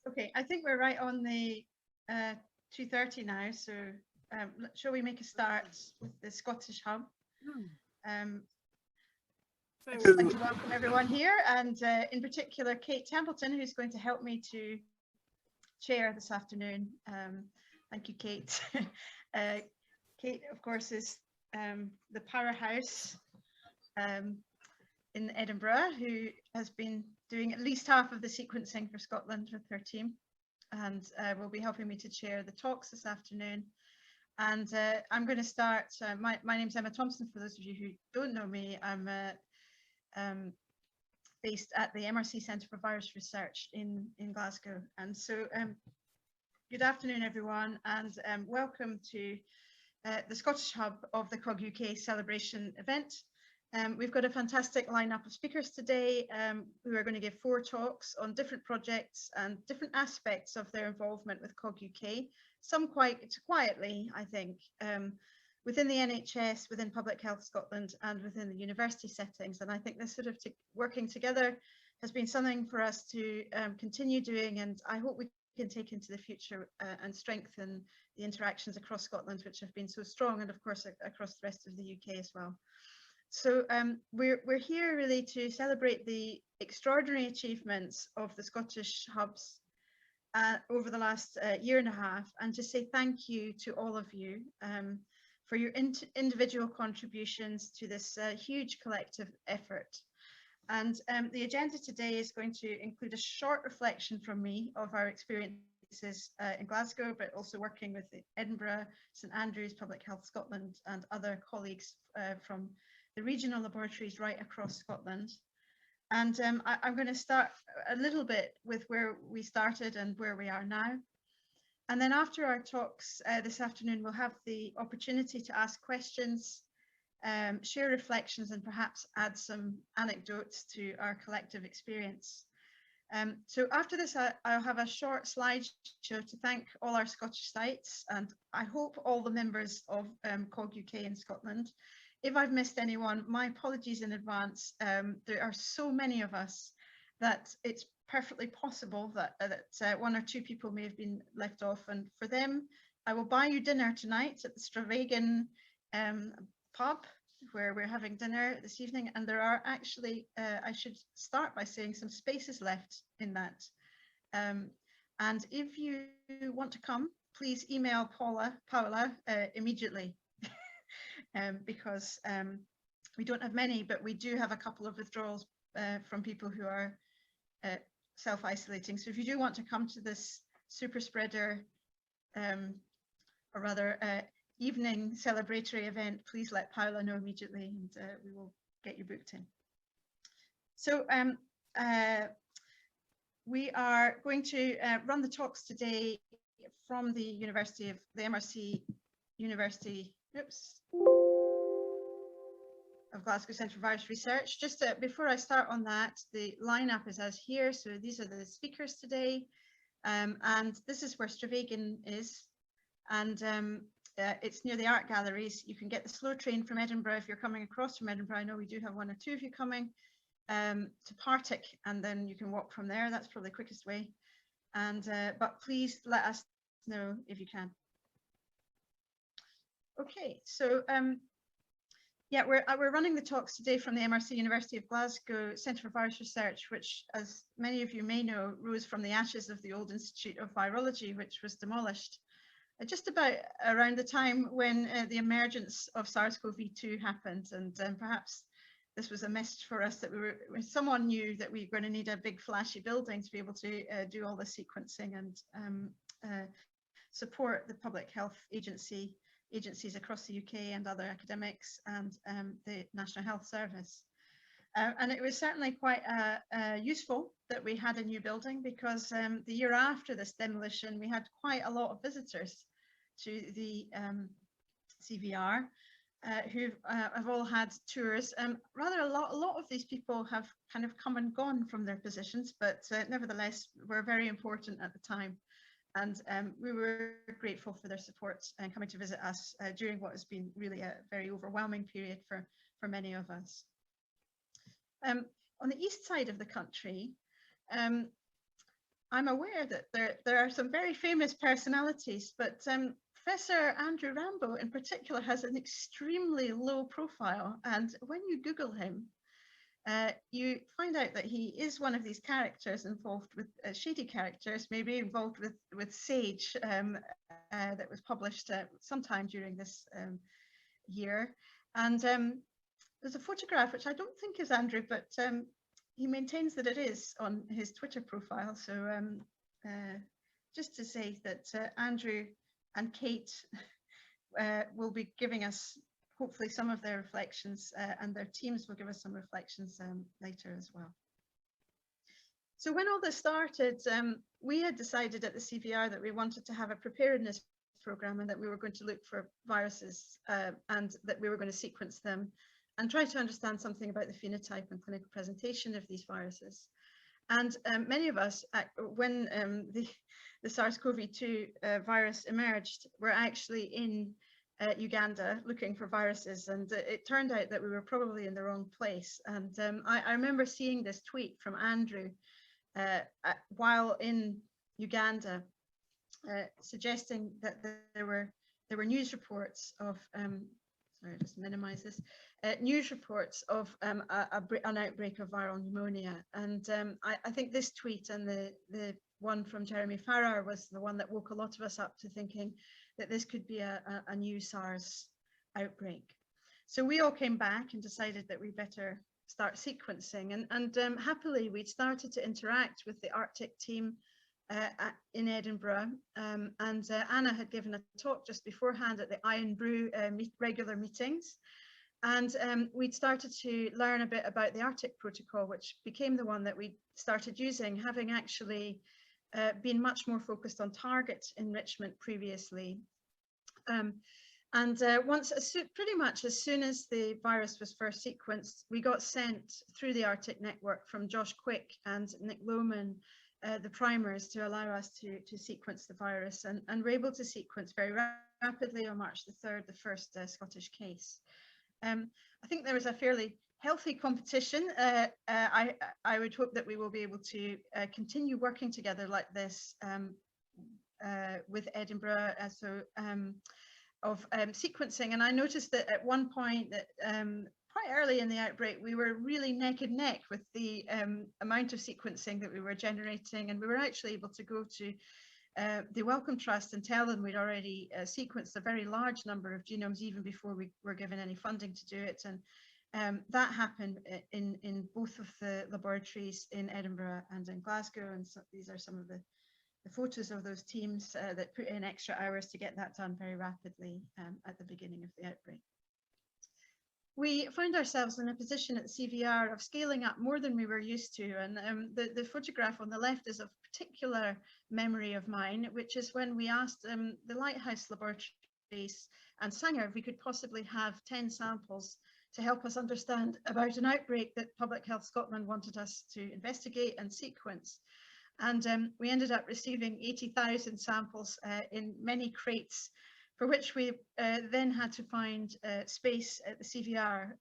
Okay, I think we're right on the 2:30 now, so shall we make a start with the Scottish Hub? I'd just like to welcome everyone here, and in particular Kate Templeton, who's going to help me to chair this afternoon. Thank you, Kate. Kate, of course, is the powerhouse in Edinburgh, who has been doing at least half of the sequencing for Scotland with her team, and will be helping me to chair the talks this afternoon. And I'm going to start. My name's Emma Thompson. For those of you who don't know me, I'm based at the MRC Centre for Virus Research in Glasgow. And so good afternoon, everyone, and welcome to the Scottish Hub of the COG-UK Celebration event. We've got a fantastic lineup of speakers today who are going to give 4 talks on different projects and different aspects of their involvement with COG-UK, some quite quietly, I think, within the NHS, within Public Health Scotland, and within the university settings. And I think this sort of working together has been something for us to continue doing, and I hope we can take into the future and strengthen the interactions across Scotland, which have been so strong, and of course across the rest of the UK as well. So we're here really to celebrate the extraordinary achievements of the Scottish hubs over the last year and a half, and to say thank you to all of you for your individual contributions to this huge collective effort. And the agenda today is going to include a short reflection from me of our experiences in Glasgow, but also working with Edinburgh, St Andrews, Public Health Scotland, and other colleagues from the regional laboratories right across Scotland. And I'm going to start a little bit with where we started and where we are now. And then after our talks this afternoon, we'll have the opportunity to ask questions, share reflections, and perhaps add some anecdotes to our collective experience. So after this, I'll have a short slideshow to thank all our Scottish sites, and I hope all the members of COG-UK in Scotland. If I've missed anyone, my apologies in advance. There are so many of us that it's perfectly possible that 1 or 2 people may have been left off, and for them, I will buy you dinner tonight at the Stravagan pub, where we're having dinner this evening, and there are actually, I should start by saying, some spaces left in that. And if you want to come, please email Paula immediately. Because we don't have many, but we do have a couple of withdrawals from people who are self-isolating. So if you do want to come to this super spreader, or rather evening celebratory event, please let Paula know immediately, and we will get you booked in. So we are going to run the talks today from the MRC University of Glasgow Centre for Virus Research. Just before I start on that, the lineup is as here. So these are the speakers today, and this is where Stravagan is, and it's near the art galleries. You can get the slow train from Edinburgh if you're coming across from Edinburgh. I know we do have 1 or 2 of you coming to Partick, and then you can walk from there. That's probably the quickest way. And but please let us know if you can. Okay, so yeah, we're running the talks today from the MRC University of Glasgow Centre for Virus Research, which, as many of you may know, rose from the ashes of the old Institute of Virology, which was demolished just about around the time when the emergence of SARS-CoV-2 happened. And perhaps this was a message for us that when someone knew that we were going to need a big flashy building to be able to do all the sequencing and support the public health agencies across the UK and other academics and the National Health Service. And it was certainly quite useful that we had a new building, because the year after this demolition, we had quite a lot of visitors to the CVR who have all had tours. Rather, a lot of these people have kind of come and gone from their positions, but nevertheless were very important at the time. And we were grateful for their support and coming to visit us during what has been really a very overwhelming period for many of us. On the east side of the country, I'm aware that there are some very famous personalities, but Professor Andrew Rambo in particular has an extremely low profile. And when you Google him, you find out that he is one of these characters involved with shady characters, maybe involved with Sage, that was published sometime during this year. And there's a photograph, which I don't think is Andrew, but he maintains that it is on his Twitter profile. So just to say that Andrew and Kate will be giving us hopefully some of their reflections, and their teams will give us some reflections later as well. So when all this started, we had decided at the CVR that we wanted to have a preparedness program, and that we were going to look for viruses and that we were going to sequence them and try to understand something about the phenotype and clinical presentation of these viruses. And many of us, when the SARS-CoV-2 virus emerged, were actually in Uganda looking for viruses, and it turned out that we were probably in the wrong place. And I remember seeing this tweet from Andrew while in Uganda, suggesting that there were news reports of sorry, just minimize this, news reports of an outbreak of viral pneumonia. And I think this tweet and the one from Jeremy Farrar was the one that woke a lot of us up to thinking that this could be a new SARS outbreak. So we all came back and decided that we better start sequencing. And happily, we'd started to interact with the Arctic team in Edinburgh, and Anna had given a talk just beforehand at the Iron Brew regular meetings, and we'd started to learn a bit about the Arctic protocol, which became the one that we started using, having actually been much more focused on target enrichment previously. Pretty much as soon as the virus was first sequenced, we got sent through the Arctic network from Josh Quick and Nick Lohman the primers to allow us to sequence the virus, and we're able to sequence very rapidly on March the 3rd, the first Scottish case. I think there was a fairly healthy competition. I would hope that we will be able to continue working together like this with Edinburgh of sequencing. And I noticed that at one point that quite early in the outbreak, we were really neck and neck with the amount of sequencing that we were generating, and we were actually able to go to the Wellcome Trust and tell them we'd already sequenced a very large number of genomes even before we were given any funding to do it. And that happened in both of the laboratories in Edinburgh and in Glasgow, and so these are some of the photos of those teams that put in extra hours to get that done very rapidly at the beginning of the outbreak. We found ourselves in a position at the CVR of scaling up more than we were used to, and the photograph on the left is of particular memory of mine, which is when we asked the Lighthouse laboratories and Sanger if we could possibly have 10 samples to help us understand about an outbreak that Public Health Scotland wanted us to investigate and sequence. And we ended up receiving 80,000 samples in many crates, for which we then had to find space at the CVR.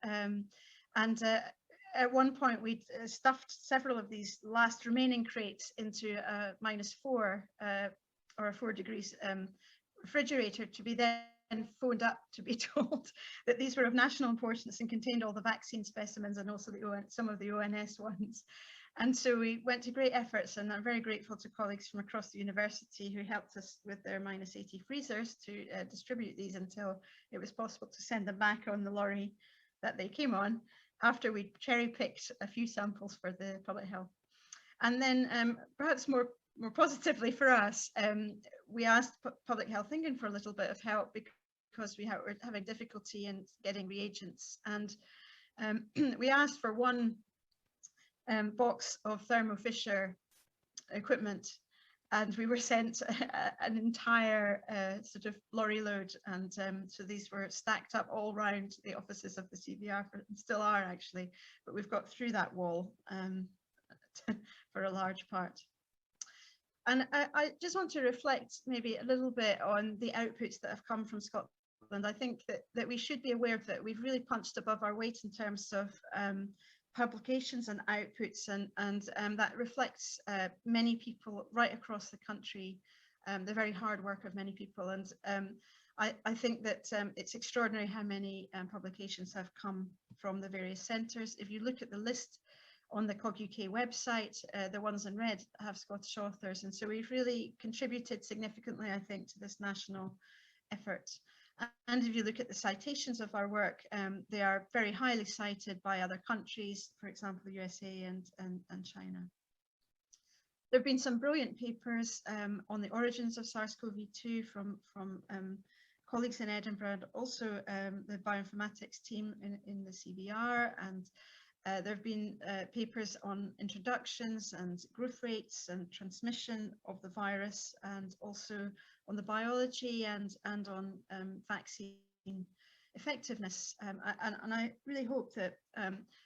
At one point, we stuffed several of these last remaining crates into a -4 or 4 degrees refrigerator, to be then phoned up to be told that these were of national importance and contained all the vaccine specimens and also some of the ONS ones. And so we went to great efforts, and I'm very grateful to colleagues from across the university who helped us with their -80 freezers to distribute these until it was possible to send them back on the lorry that they came on, after we cherry-picked a few samples for the public health. And then perhaps more positively for us, we asked Public Health England for a little bit of help because we were having difficulty in getting reagents. And we asked for one box of Thermo Fisher equipment, and we were sent an entire sort of lorry load, and so these were stacked up all around the offices of the CVR, still are actually, but we've got through that wall for a large part. And I just want to reflect maybe a little bit on the outputs that have come from Scotland. I think that we should be aware that we've really punched above our weight in terms of publications and outputs, and that reflects many people right across the country, the very hard work of many people. And I think that it's extraordinary how many publications have come from the various centres. If you look at the list on the COG-UK website, the ones in red have Scottish authors, and so we've really contributed significantly, I think, to this national effort. And if you look at the citations of our work, they are very highly cited by other countries, for example, the USA and China. There have been some brilliant papers on the origins of SARS-CoV-2 from colleagues in Edinburgh, and also the bioinformatics team in the CBR, and there have been papers on introductions and growth rates and transmission of the virus, and also on the biology and on vaccine effectiveness. And I really hope that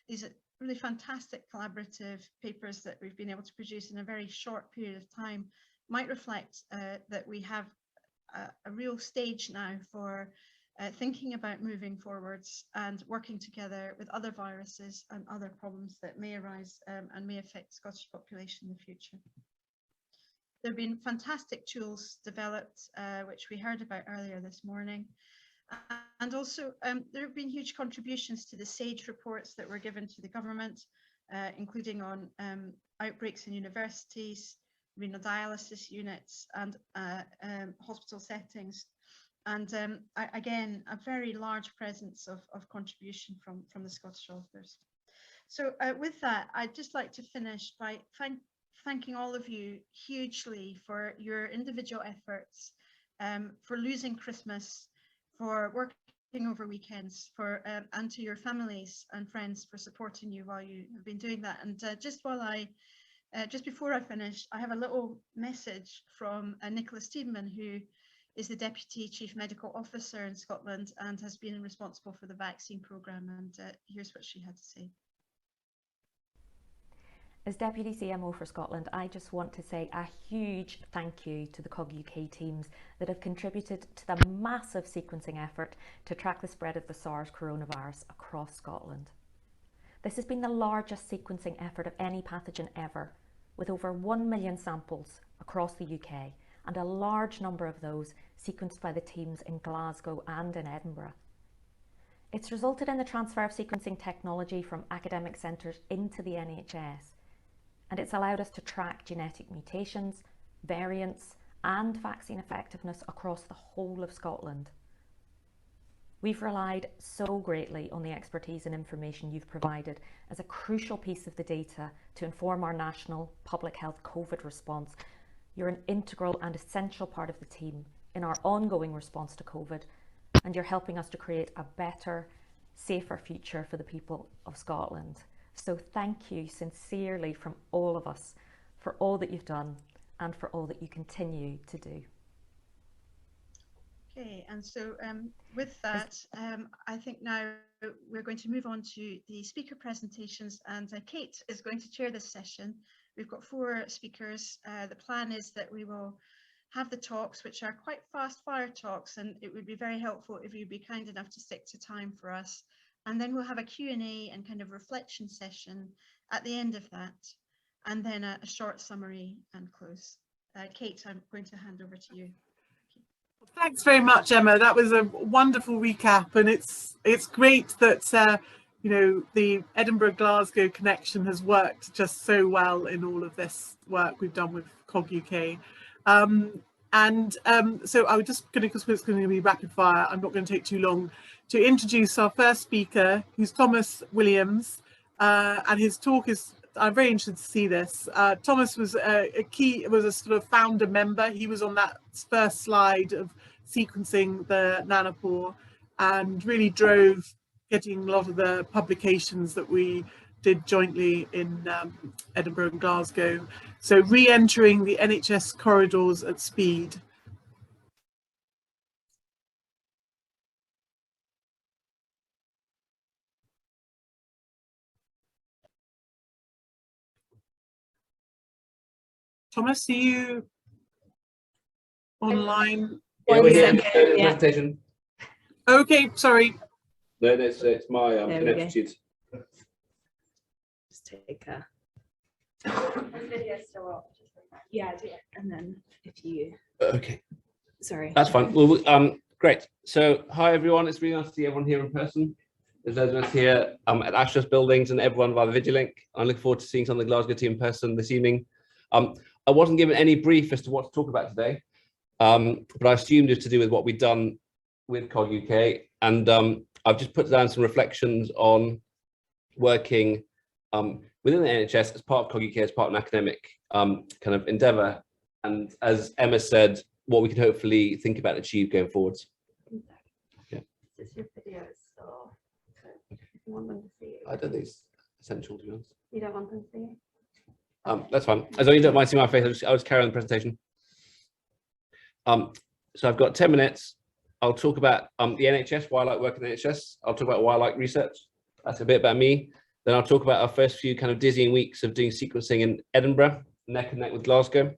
these are really fantastic collaborative papers that we've been able to produce in a very short period of time might reflect that we have a real stage now for thinking about moving forwards and working together with other viruses and other problems that may arise and may affect the Scottish population in the future. There have been fantastic tools developed, which we heard about earlier this morning. And also there have been huge contributions to the SAGE reports that were given to the government, including on outbreaks in universities, renal dialysis units and hospital settings. And again, a very large presence of contribution from the Scottish authors. So with that, I'd just like to finish by thanking all of you hugely for your individual efforts, for losing Christmas, for working over weekends, for and to your families and friends for supporting you while you have been doing that. And just before I finish, I have a little message from Nicola Steedman, who is the Deputy Chief Medical Officer in Scotland and has been responsible for the vaccine programme. And here's what she had to say. As Deputy CMO for Scotland, I just want to say a huge thank you to the COG-UK teams that have contributed to the massive sequencing effort to track the spread of the SARS coronavirus across Scotland. This has been the largest sequencing effort of any pathogen ever, with over 1 million samples across the UK, and a large number of those sequenced by the teams in Glasgow and in Edinburgh. It's resulted in the transfer of sequencing technology from academic centres into the NHS, and it's allowed us to track genetic mutations, variants, and vaccine effectiveness across the whole of Scotland. We've relied so greatly on the expertise and information you've provided as a crucial piece of the data to inform our national public health COVID response. You're an integral and essential part of the team in our ongoing response to COVID, and you're helping us to create a better, safer future for the people of Scotland. So thank you sincerely from all of us for all that you've done and for all that you continue to do. Okay, and so with that, I think now we're going to move on to the speaker presentations, and Kate is going to chair this session. We've got 4 speakers. The plan is that we will have the talks, which are quite fast fire talks, and it would be very helpful if you'd be kind enough to stick to time for us. And then we'll have a Q&A and kind of reflection session at the end of that, and then a short summary and close. Kate, I'm going to hand over to you. Thanks very much, Emma. That was a wonderful recap, and it's great that you know, the Edinburgh-Glasgow connection has worked just so well in all of this work we've done with COG-UK. So I was just going to, because it's going to be rapid fire, I'm not going to take too long, to introduce our first speaker, who's Thomas Williams, and his talk is, I'm very interested to see this. Thomas was was a sort of founder member. He was on that first slide of sequencing the nanopore and really drove getting a lot of the publications that we did jointly in Edinburgh and Glasgow. So re-entering the NHS corridors at speed. Thomas, are you online? Yeah, we're here. Presentation. Okay, sorry. No, it's my connected. take a video still up. Yeah, do it. And then if you Okay, sorry. that's fine. Well, great. So hi everyone, it's really nice to see everyone here in person. There's loads of us here at Ashurst buildings and everyone via the Vigilink. I'm looking forward to seeing some of the Glasgow team in person this evening. I wasn't given any brief as to what to talk about today, but I assumed it was to do with what we've done with COG-UK, and I've just put down some reflections on working within the NHS as part of COG-UK, as part of an academic kind of endeavour, and as Emma said, what we could hopefully think about and achieve going forwards. Yeah. This is your video, so if you want them to see it. I don't think it's essential, to be honest. You don't want them to see it? That's fine. As long as you don't mind seeing my face, I'll just carry on the presentation. So I've got 10 minutes. I'll talk about the NHS, why I like working in the NHS. I'll talk about why I like research. That's a bit about me. Then I'll talk about our first few kind of dizzying weeks of doing sequencing in Edinburgh, neck and neck with Glasgow.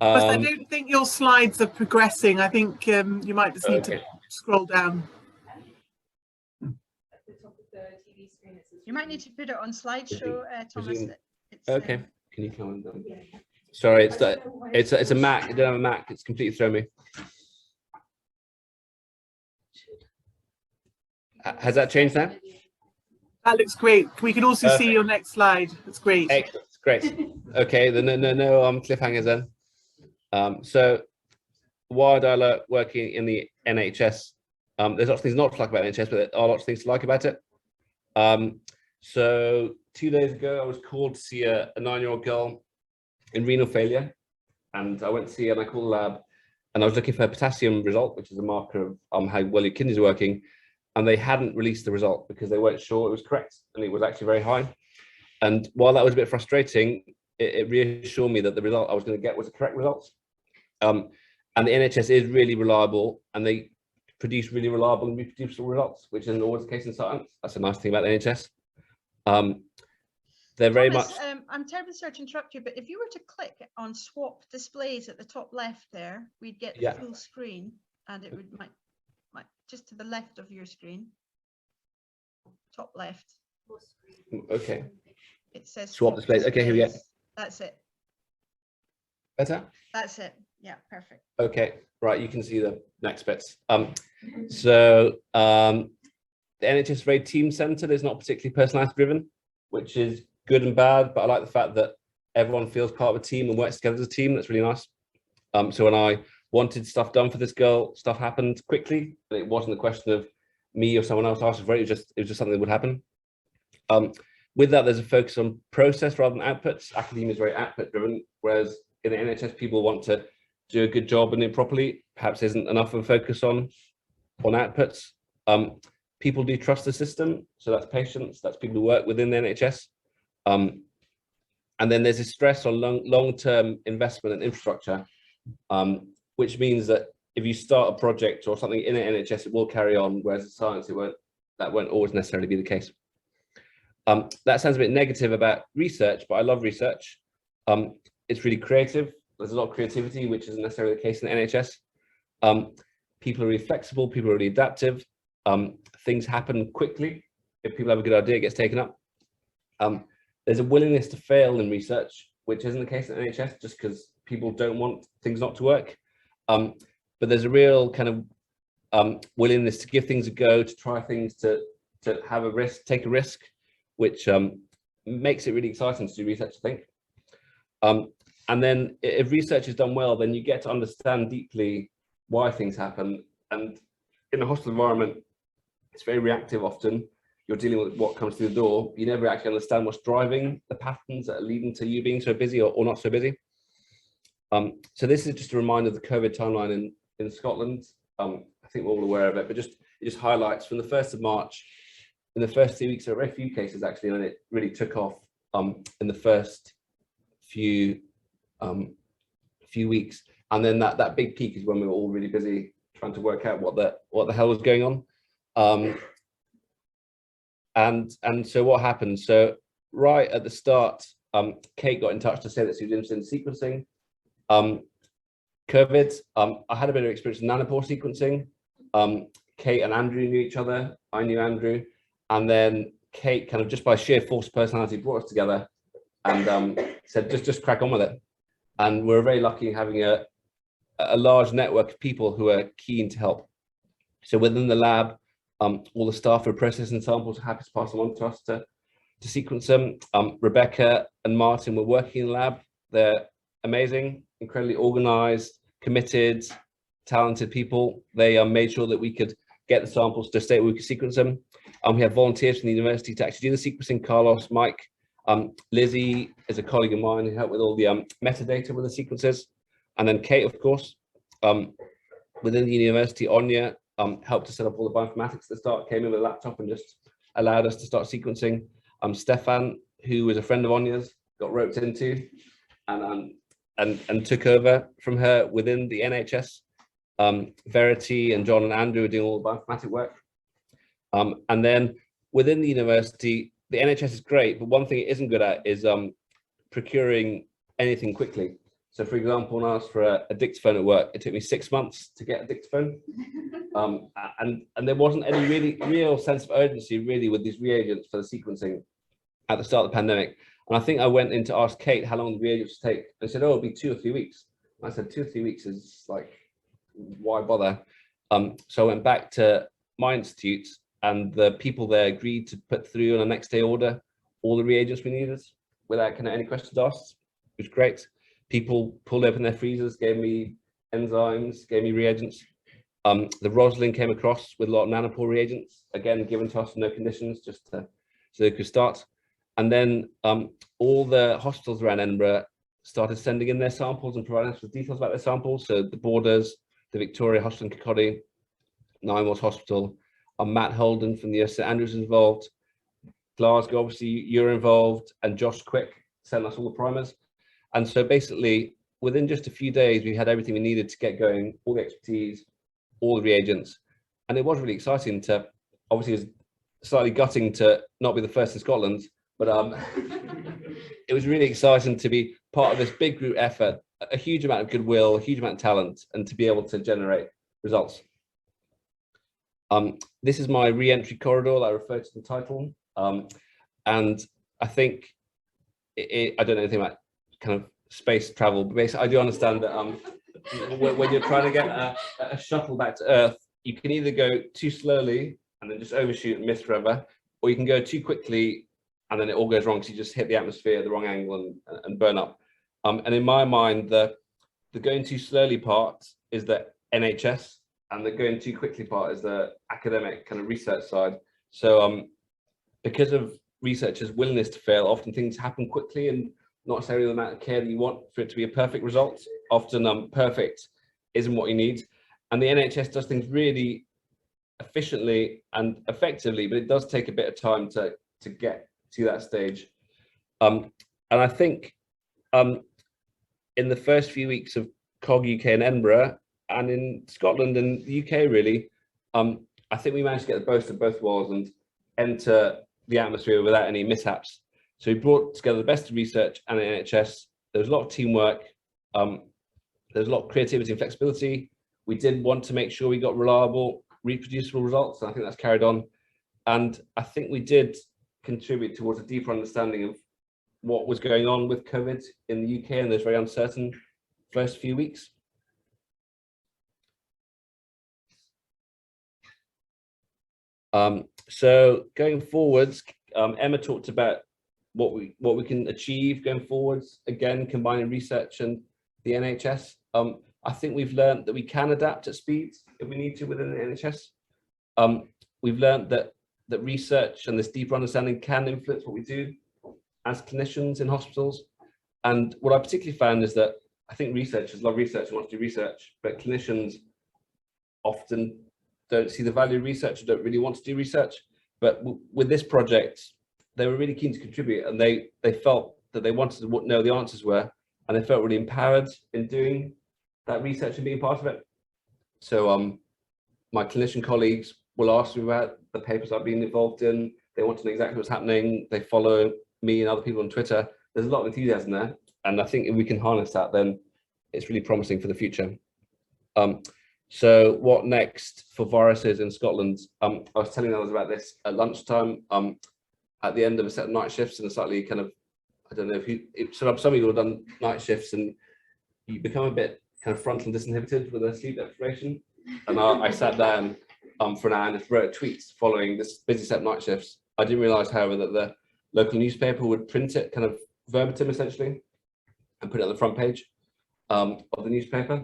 I don't think your slides are progressing. I think you might just need to scroll down. You might need to put it on slideshow, Thomas. Okay. Can you come on down? Sorry, it's a Mac. I don't have a Mac. It's completely thrown me. Has that changed now? That looks great. We can also see your next slide. That's great. Excellent. Great. Okay. Then no cliffhangers then. So why do I like working in the NHS? There's lots of things not to like about NHS, but there are lots of things to like about it. So 2 days ago, I was called to see a 9-year-old girl in renal failure, and I went to see her and I called the lab, and I was looking for a potassium result, which is a marker of how well your kidneys are working, and they hadn't released the result because they weren't sure it was correct, and it was actually very high. And while that was a bit frustrating, it reassured me that the result I was going to get was the correct result. And the NHS is really reliable, and they produce really reliable and reproducible results, which isn't always the case in science. That's a nice thing about the NHS. They're very Thomas, much. I'm terribly sorry to interrupt you, but if you were to click on swap displays at the top left there, we'd get the full screen, and it would might just to the left of your screen, top left. Okay. It says Swap displays. Okay, here we go. That's it. Better? That's it. Yeah, perfect. Okay, right, you can see the next bits. So the NHS is very team centered. It's not particularly personality driven, which is good and bad, but I like the fact that everyone feels part of a team and works together as a team. That's really nice. So when I wanted stuff done for this girl, stuff happened quickly, and it wasn't a question of me or someone else asking for it. It was just something that would happen. With that, there's a focus on process rather than outputs. Academia is very output driven, whereas in the NHS, people want to do a good job and do it properly. Perhaps isn't enough of a focus on outputs. People do trust the system, so that's patients, that's people who work within the NHS. And then there's a stress on long-term investment and infrastructure, which means that if you start a project or something in the NHS, it will carry on, whereas in science, that won't always necessarily be the case. That sounds a bit negative about research, but I love research. It's really creative. There's a lot of creativity, which isn't necessarily the case in the NHS. People are really flexible, people are really adaptive. Things happen quickly. If people have a good idea, it gets taken up. There's a willingness to fail in research, which isn't the case in the NHS, just because people don't want things not to work. But there's a real kind of willingness to give things a go, to try things, to have a risk, take a risk, which makes it really exciting to do research, I think. And then if research is done well, then you get to understand deeply why things happen. And in a hospital environment, it's very reactive often. You're dealing with what comes through the door. You never actually understand what's driving the patterns that are leading to you being so busy or not so busy. So this is just a reminder of the COVID timeline in Scotland. I think we're all aware of it, but it just highlights from the 1st of March, in the first 2 weeks, there were very few cases actually, and it really took off in the first few weeks. And then that big peak is when we were all really busy trying to work out what the hell was going on. And so what happened? So right at the start, Kate got in touch to say that she was interested in sequencing. COVID, I had a bit of experience in nanopore sequencing. Kate and Andrew knew each other. I knew Andrew. And then Kate kind of just by sheer force of personality brought us together and said, just crack on with it. And we're very lucky having a large network of people who are keen to help. So within the lab, all the staff are processing samples, happy to pass them on to us to sequence them. Rebecca and Martin were working in the lab. They're amazing, incredibly organized, committed, talented people. They made sure that we could get the samples to a state where we could sequence them. We have volunteers from the university to actually do the sequencing: Carlos, Mike, Lizzie is a colleague of mine who helped with all the metadata with the sequences. And then Kate, of course, within the university, Anya helped to set up all the bioinformatics at the start, came in with a laptop and just allowed us to start sequencing. Stefan, who was a friend of Anya's, got roped into and took over from her within the NHS. Verity and John and Andrew are doing all the bioinformatic work. And then within the university, the NHS is great, but one thing it isn't good at is procuring anything quickly. So for example, when I asked for a dictaphone at work, it took me 6 months to get a dictaphone. And there wasn't any real sense of urgency really with these reagents for the sequencing at the start of the pandemic. And I think I went in to ask Kate how long the reagents would take. They said, oh, it'll be 2 or 3 weeks. And I said, 2 or 3 weeks is like, why bother? So I went back to my institute and the people there agreed to put through on a next day order all the reagents we needed without kind of any questions asked. It was great. People pulled open their freezers, gave me enzymes, gave me reagents. The Roslyn came across with a lot of nanopore reagents, again, given to us with no conditions, just so they could start. And then all the hospitals around Edinburgh started sending in their samples and providing us with details about their samples. So the Borders, the Victoria Hospital in Kirkcaldy, Ninemore Hospital, Matt Holden from the St Andrews involved, Glasgow, obviously you're involved, and Josh Quick sent us all the primers. And so basically, within just a few days, we had everything we needed to get going, all the expertise, all the reagents. And it was really exciting to, obviously it was slightly gutting to not be the first in Scotland, but it was really exciting to be part of this big group effort, a huge amount of goodwill, a huge amount of talent, and to be able to generate results. This is my re-entry corridor that I referred to in the title. And I think, I don't know anything about kind of space travel, but basically I do understand that when you're trying to get a shuttle back to Earth, you can either go too slowly and then just overshoot and miss forever, or you can go too quickly and then it all goes wrong, so you just hit the atmosphere at the wrong angle and burn up. And in my mind, the going too slowly part is the NHS, and the going too quickly part is the academic kind of research side. So because of researchers' willingness to fail, often things happen quickly and not necessarily the amount of care that you want for it to be a perfect result. Often perfect isn't what you need. And the NHS does things really efficiently and effectively, but it does take a bit of time to get to that stage. And I think in the first few weeks of COG-UK in Edinburgh and in Scotland and the UK really, I think we managed to get the best of both worlds and enter the atmosphere without any mishaps. So we brought together the best of research and the NHS. There was a lot of teamwork. There's a lot of creativity and flexibility. We did want to make sure we got reliable, reproducible results, and I think that's carried on. And I think we did contribute towards a deeper understanding of what was going on with COVID in the UK in those very uncertain first few weeks. So going forwards, Emma talked about what we can achieve going forwards, again combining research and the NHS. I think we've learned that we can adapt at speed if we need to within the NHS. We've learned that research and this deeper understanding can influence what we do as clinicians in hospitals. And what I particularly found is that I think researchers love research and want to do research, but clinicians often don't see the value of research and don't really want to do research. But with this project, they were really keen to contribute, and they felt that they wanted to know the answers were, and they felt really empowered in doing that research and being part of it. So my clinician colleagues will ask me about the papers I've been involved in. They want to know exactly what's happening. They follow me and other people on Twitter. There's a lot of enthusiasm there, and I think if we can harness that, then it's really promising for the future. So what next for viruses in Scotland? I was telling others about this at lunchtime. at the end of a set of night shifts and a slightly kind of, I don't know if some of you have done night shifts and you become a bit kind of frontal disinhibited with a sleep deprivation. And I sat down for an hour and just wrote tweets following this busy set of night shifts. I didn't realise, however, that the local newspaper would print it kind of verbatim essentially and put it on the front page of the newspaper.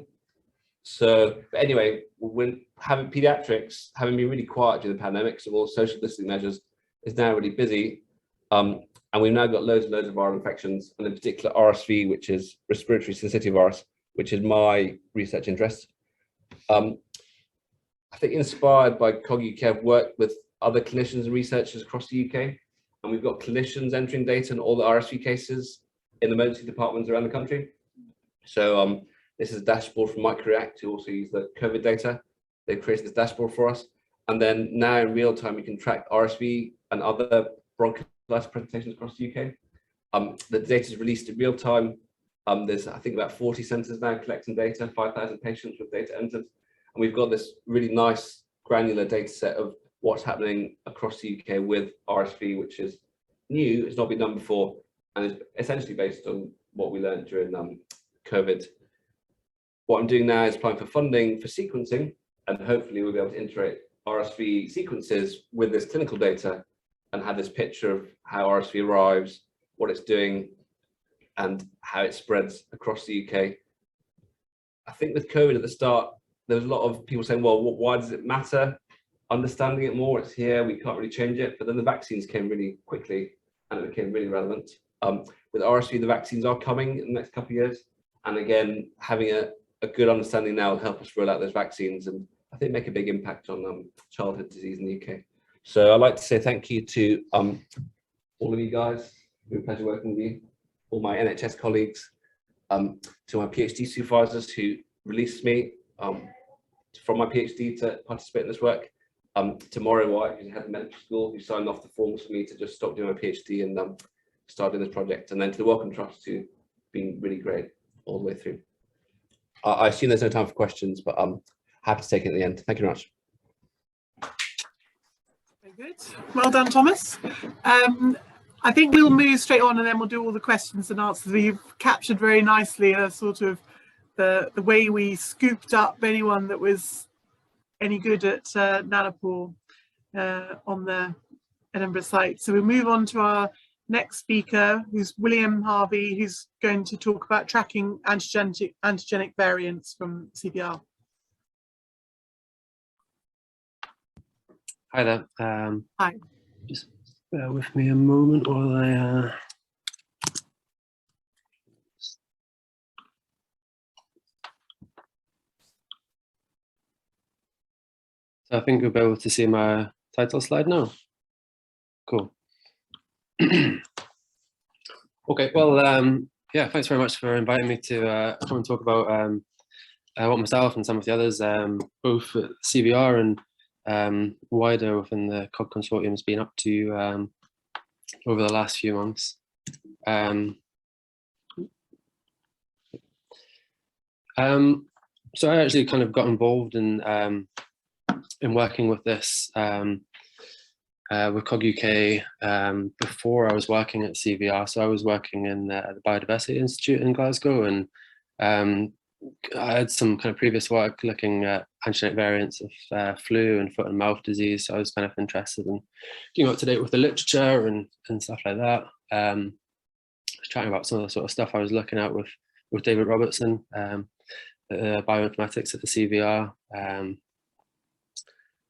So, but anyway, when having pediatrics, having been really quiet during the pandemic, so all social distancing measures, is now really busy. And we've now got loads and loads of viral infections, and in particular RSV, which is respiratory syncytial virus, which is my research interest. I think inspired by COG-UK, I've worked with other clinicians and researchers across the UK, and we've got clinicians entering data on all the RSV cases in emergency departments around the country. So this is a dashboard from MicroReact, who also use the COVID data. They've created this dashboard for us. And then now in real time, we can track RSV and other bronchiolitis presentations across the UK. The data is released in real time. There's, I think, about 40 centres now collecting data, 5,000 patients with data entered. And we've got this really nice granular data set of what's happening across the UK with RSV, which is new, it's not been done before, and is essentially based on what we learned during COVID. What I'm doing now is applying for funding for sequencing, and hopefully we'll be able to integrate RSV sequences with this clinical data and have this picture of how RSV arrives, what it's doing, and how it spreads across the UK. I think with COVID at the start, there was a lot of people saying, well, why does it matter? Understanding it more, it's here, we can't really change it. But then the vaccines came really quickly and it became really relevant. With RSV, the vaccines are coming in the next couple of years. And again, having a good understanding now will help us roll out those vaccines and I think make a big impact on childhood disease in the UK. So I'd like to say thank you to all of you guys. It's been a pleasure working with you, all my NHS colleagues, to my PhD supervisors who released me from my PhD to participate in this work, to Maureen White, who's head of medical school, who signed off the forms for me to just stop doing my PhD and start doing this project, and then to the Wellcome Trust, who've been really great all the way through. I assume there's no time for questions, but I'm happy to take it at the end. Thank you very much. Very good. Well done, Thomas. I think we'll move straight on and then we'll do all the questions and answers. You've captured very nicely a sort of the way we scooped up anyone that was any good at nanopore on the Edinburgh site. So we'll move on to our next speaker, who's William Harvey, who's going to talk about tracking antigenic variants from CPR. Hi there. Hi. Just bear with me a moment while I So I think you'll be able to see my title slide now. Cool. Okay, well, yeah, thanks very much for inviting me to come and talk about what myself and some of the others, both at CVR and wider within the COG consortium, has been up to over the last few months. So I actually kind of got involved in working with this with COG-UK before I was working at CVR. So I was working in the Biogeographic Institute in Glasgow, and I had some kind of previous work looking at antigenic variants of flu and foot and mouth disease. So I was kind of interested in keeping up to date with the literature and stuff like that. I was chatting about some of the sort of stuff I was looking at with David Robertson, bioinformatics at the CVR.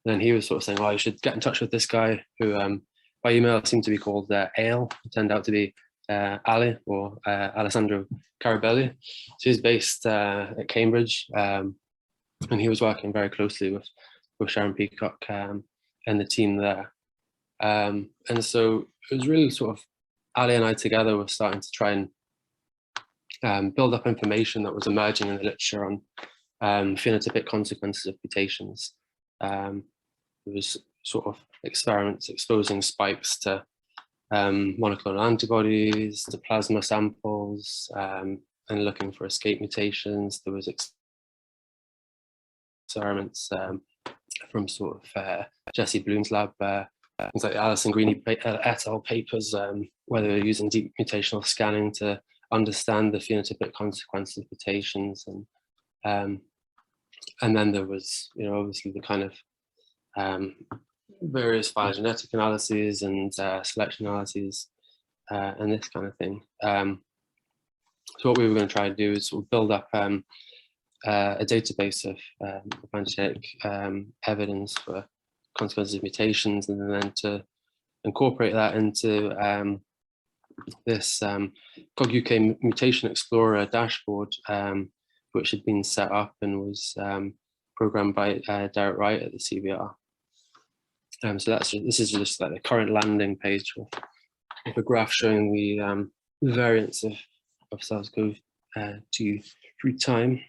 Then he was sort of saying, "Oh, you should get in touch with this guy who, by email, seemed to be called Ale. It turned out to be Ali, or Alessandro Carabelli. So he's based at Cambridge, and he was working very closely with Sharon Peacock and the team there. And so it was really sort of Ali and I together were starting to try and build up information that was emerging in the literature on phenotypic consequences of mutations. There was sort of experiments exposing spikes to monoclonal antibodies, to plasma samples, and looking for escape mutations. There was experiments from sort of Jesse Bloom's lab things like the Alison Greene et al. Papers, where they were using deep mutational scanning to understand the phenotypic consequences of mutations, and then there was, obviously the kind of various phylogenetic analyses and selection analyses and this kind of thing. So what we were going to try to do is sort of build up a database of antigenic evidence for consequences of mutations, and then to incorporate that into this COG-UK Mutation Explorer dashboard, which had been set up and was programmed by Derek Wright at the CBR. So this is just like the current landing page with a graph showing the variance of SARS-CoV-2 through time.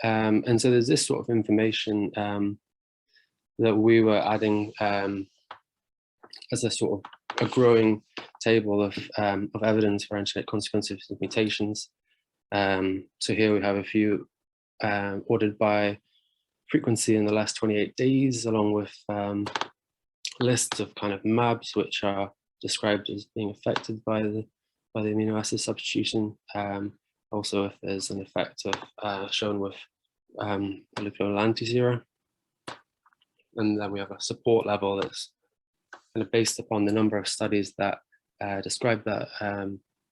And so there's this sort of information that we were adding as a sort of a growing table of evidence for antigenic consequences of mutations. So here we have a few ordered by frequency in the last 28 days, along with lists of kind of MABs which are described as being affected by the amino acid substitution. Also, if there's an effect of shown with polyclonal anti-zero. And then we have a support level that's kind of based upon the number of studies that describe that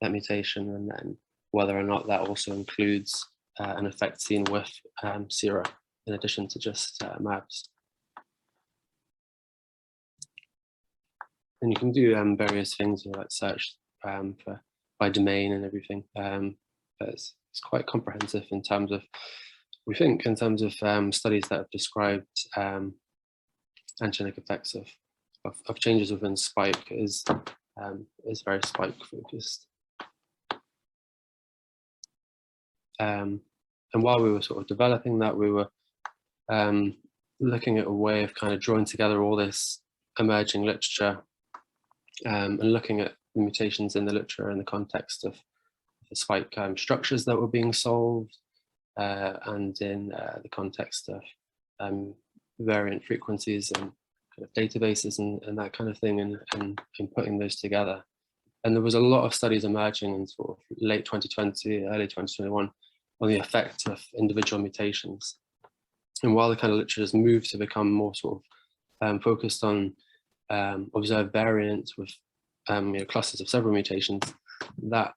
mutation, and then whether or not that also includes an effect seen with sera in addition to just MABs. And you can do various things, like search by domain and everything. But it's quite comprehensive in terms of, we think, in terms of studies that have described antigenic effects of changes within spike is very spike focused. And while we were sort of developing that, we were looking at a way of kind of drawing together all this emerging literature and looking at the mutations in the literature in the context of the spike structures that were being solved, and in the context of variant frequencies and kind of databases and that kind of thing, and putting those together. And there was a lot of studies emerging in sort of late 2020, early 2021 on the effect of individual mutations. And while the kind of literature has moved to become more sort of focused on observed variants with clusters of several mutations, that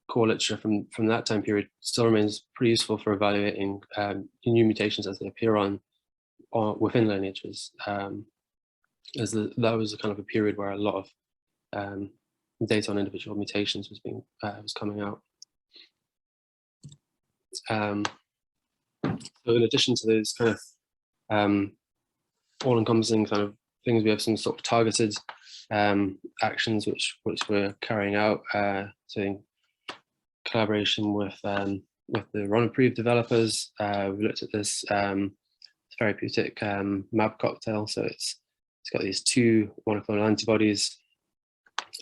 core literature from that time period still remains pretty useful for evaluating new mutations as they appear within lineages, as that was a kind of a period where a lot of data on individual mutations was coming out. So in addition to those kind of all-encompassing kind of things, we have some sort of targeted actions which we're carrying out, so in collaboration with the Ronapreve developers. We looked at this therapeutic MAB cocktail. So it's got these two monoclonal antibodies,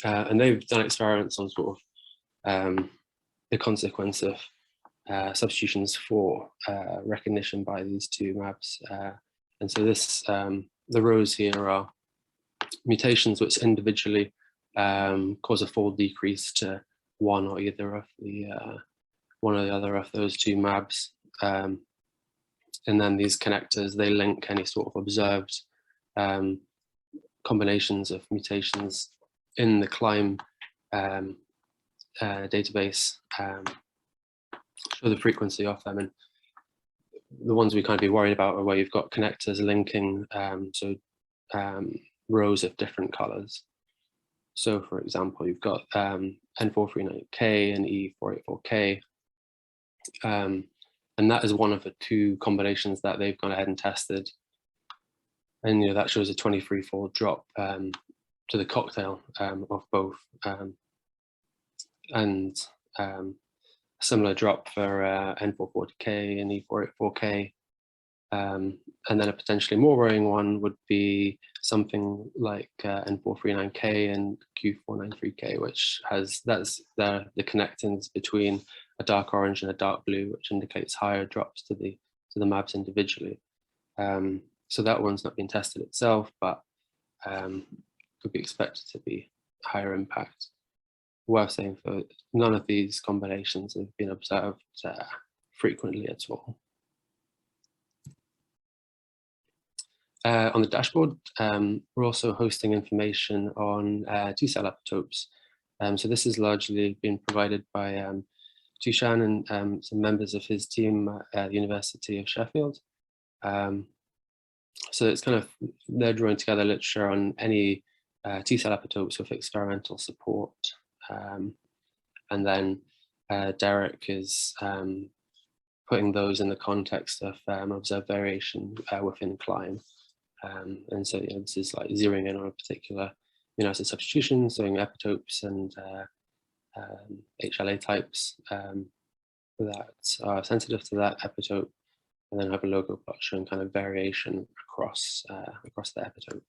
and they've done experiments on sort of the consequence of substitutions for recognition by these two MABs. And so this, the rows here are mutations which individually cause a fold decrease to one or either of the one or the other of those two MABs. And then these connectors, they link any sort of observed combinations of mutations in the CLIME database, show the frequency of them. And the ones we kind of be worried about are where you've got connectors linking rows of different colors. So for example, you've got N439K and E484K. And that is one of the two combinations that they've gone ahead and tested. And that shows a 23-fold drop to the cocktail of both. And a similar drop for N440K and E484K. And then a potentially more worrying one would be something like N439K and Q493K, which has, that's the connectins between a dark orange and a dark blue, which indicates higher drops to the MABs individually. So that one's not been tested itself, but could be expected to be higher impact. Worth saying, for none of these combinations have been observed frequently at all. On the dashboard, we're also hosting information on T-cell epitopes. So this has largely been provided by Tushan and some members of his team at the University of Sheffield. So it's kind of, they're drawing together literature on any T-cell epitopes with experimental support. And then Derek is putting those in the context of observed variation within climb. And so this is like zeroing in on a particular amino acid substitution, showing epitopes and HLA types that are sensitive to that epitope, and then have a logo plot showing kind of variation across the epitope.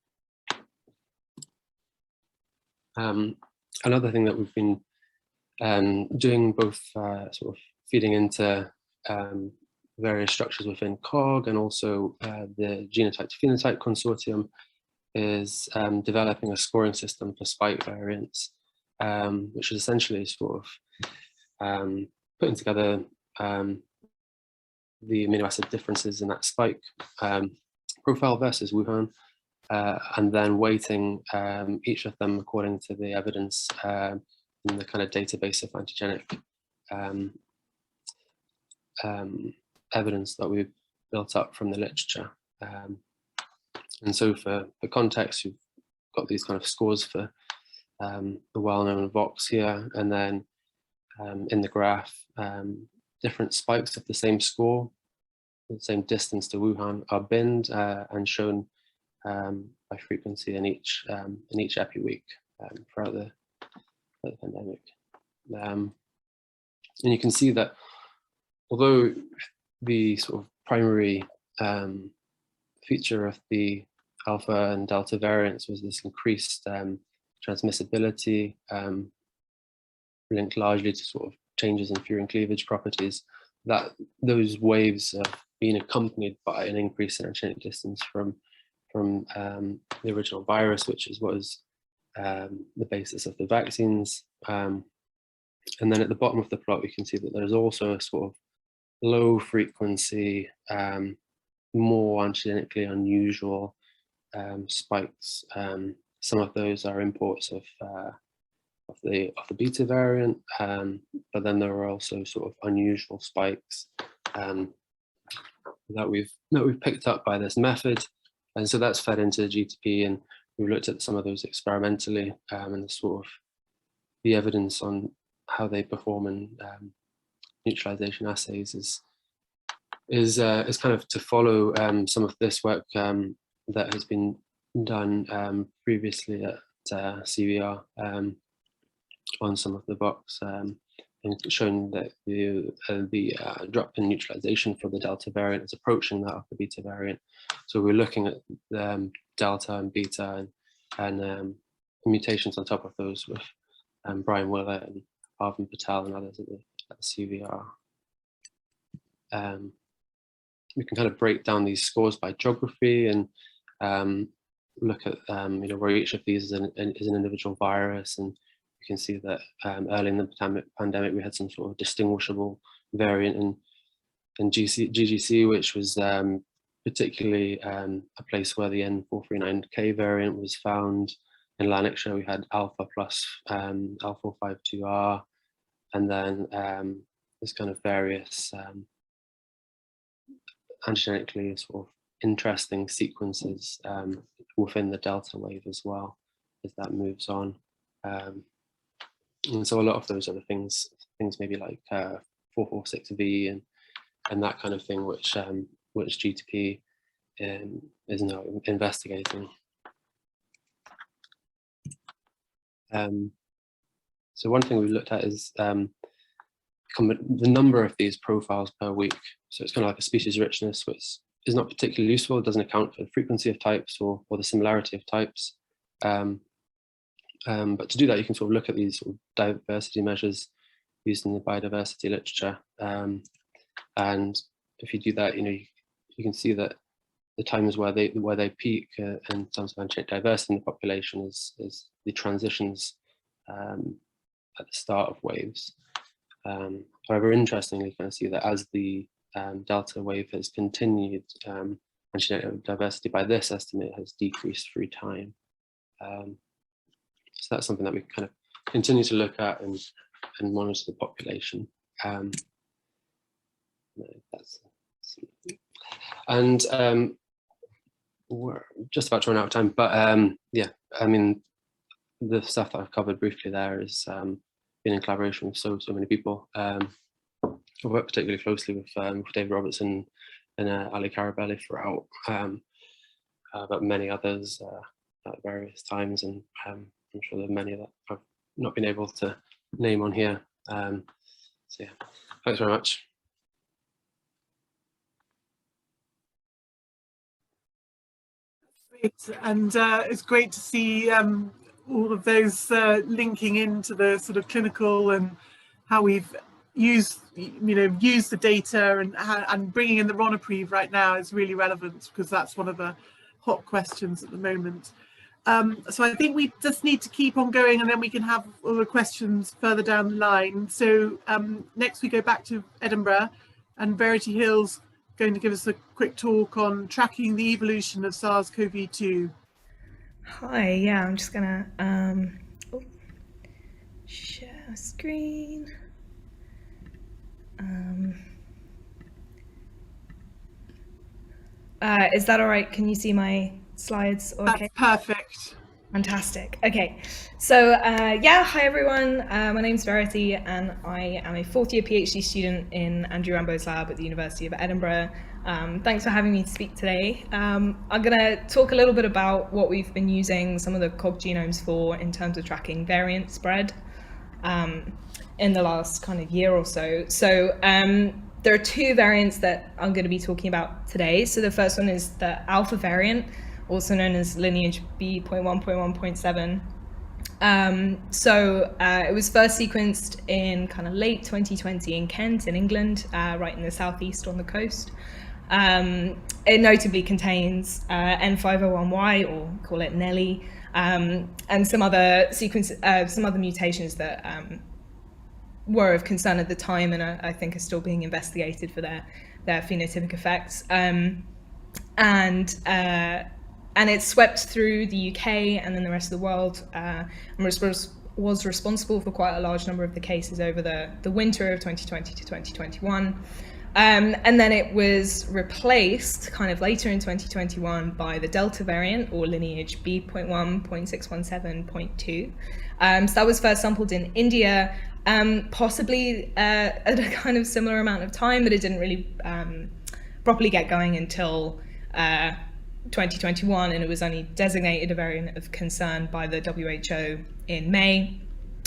Another thing that we've been doing, both sort of feeding into various structures within COG and also the genotype to phenotype consortium, is developing a scoring system for spike variants, which is essentially sort of putting together the amino acid differences in that spike profile versus Wuhan, and then weighting each of them according to the evidence in the kind of database of antigenic evidence that we've built up from the literature. And so for context, you've got these kind of scores for the well-known Vox here, and then in the graph, different spikes of the same score, the same distance to Wuhan, are binned and shown by frequency in each epi week throughout the pandemic. And you can see that although the sort of primary feature of the alpha and delta variants was this increased transmissibility, linked largely to sort of changes in furin cleavage properties, that those waves have been accompanied by an increase in antigenic distance from the original virus, which is what is the basis of the vaccines. And then at the bottom of the plot, we can see that there's also a sort of low frequency, more antigenically unusual spikes. Some of those are imports of the beta variant, but then there are also sort of unusual spikes that we've picked up by this method, and so that's fed into GTP, and we've looked at some of those experimentally, and the sort of the evidence on how they perform in neutralization assays is kind of to follow some of this work that has been done previously at CVR on some of the box, and showing that the drop in neutralization for the Delta variant is approaching that of the Beta variant. So we're looking at Delta and Beta and mutations on top of those with Brian Willett and Harvey Patel and others at the CVR. We can kind of break down these scores by geography and look at where each of these is an individual virus, and you can see that early in the pandemic we had some sort of distinguishable variant in GGC, which was particularly a place where the N439K variant was found. In Lanarkshire we had alpha plus L452R, and then there's kind of various antigenically sort of interesting sequences within the Delta wave as well as that moves on. And so a lot of those are the things maybe like 446V and that kind of thing, which GTP is now investigating. So one thing we looked at is the number of these profiles per week. So it's kind of like a species richness, which is not particularly useful. It doesn't account for the frequency of types or the similarity of types. But to do that, you can sort of look at these sort of diversity measures used in the biodiversity literature. And if you do that, you can see that the times where they peak in terms of antigenic diversity in the population is the transitions at the start of waves. However, interestingly, you can see that as the Delta wave has continued, antigenic diversity by this estimate has decreased through time. So that's something that we kind of continue to look at and monitor the population. We're just about to run out of time, but yeah, I mean, the stuff that I've covered briefly there is been in collaboration with so many people. I've worked particularly closely with David Robertson and Ali Carabelli throughout, but many others at various times, and I'm sure there are many that I've not been able to name on here. So yeah, thanks very much. And it's great to see all of those linking into the sort of clinical and how we've used the data, and bringing in the Ronapreve right now is really relevant, because that's one of the hot questions at the moment. So I think we just need to keep on going, and then we can have all the questions further down the line. So next we go back to Edinburgh, and Verity Hill's going to give us a quick talk on tracking the evolution of SARS-CoV-2. Hi, yeah, I'm just gonna share screen. Is that all right? Can you see my slides? Okay. That's perfect. Fantastic. Okay, so yeah, hi everyone. My name's Verity, and I am a fourth year PhD student in Andrew Rambo's lab at the University of Edinburgh. Thanks for having me to speak today. I'm going to talk a little bit about what we've been using some of the COG genomes for in terms of tracking variant spread in the last kind of year or so. So there are two variants that I'm going to be talking about today. So the first one is the alpha variant, also known as lineage B.1.1.7. It was first sequenced in kind of late 2020 in Kent in England, right in the southeast on the coast. It notably contains N501Y, or call it Nelly, and some other mutations that were of concern at the time, and I think are still being investigated for their phenotypic effects. And it swept through the UK and then the rest of the world, and was responsible for quite a large number of the cases over the winter of 2020 to 2021. And then it was replaced kind of later in 2021 by the Delta variant, or lineage B.1.617.2. So that was first sampled in India, possibly at a kind of similar amount of time, but it didn't really properly get going until 2021, and it was only designated a variant of concern by the WHO in May.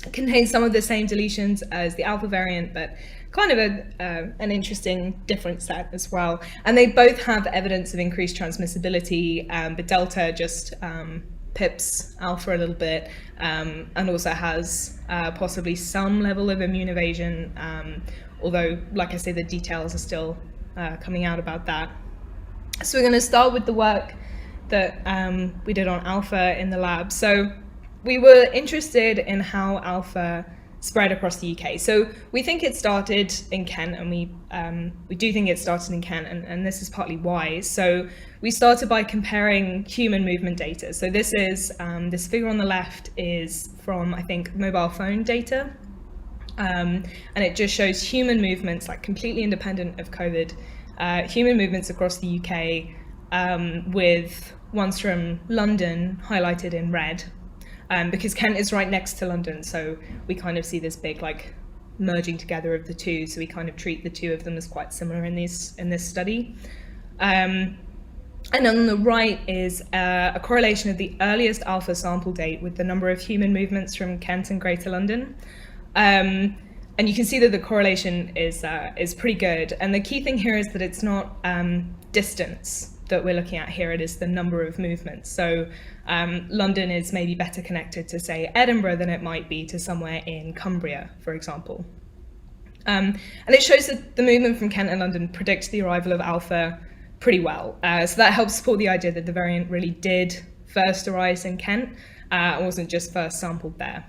It contains some of the same deletions as the alpha variant, but kind of an interesting different set as well. And they both have evidence of increased transmissibility, but Delta just pips alpha a little bit, and also has possibly some level of immune evasion, although, like I say, the details are still coming out about that. So we're going to start with the work that we did on alpha in the lab. So we were interested in how alpha spread across the UK. So we think it started in Kent, and we do think it started in Kent, and this is partly why. So we started by comparing human movement data. So this is this figure on the left is from, I think, mobile phone data, and it just shows human movements, like completely independent of COVID. Human movements across the UK, with ones from London highlighted in red, because Kent is right next to London, so we kind of see this big like merging together of the two, so we kind of treat the two of them as quite similar in this study. And on the right is a correlation of the earliest alpha sample date with the number of human movements from Kent and Greater London. And you can see that the correlation is pretty good. And the key thing here is that it's not distance that we're looking at here, it is the number of movements. So London is maybe better connected to, say, Edinburgh than it might be to somewhere in Cumbria, for example. And it shows that the movement from Kent and London predicts the arrival of alpha pretty well. So that helps support the idea that the variant really did first arise in Kent, and wasn't just first sampled there.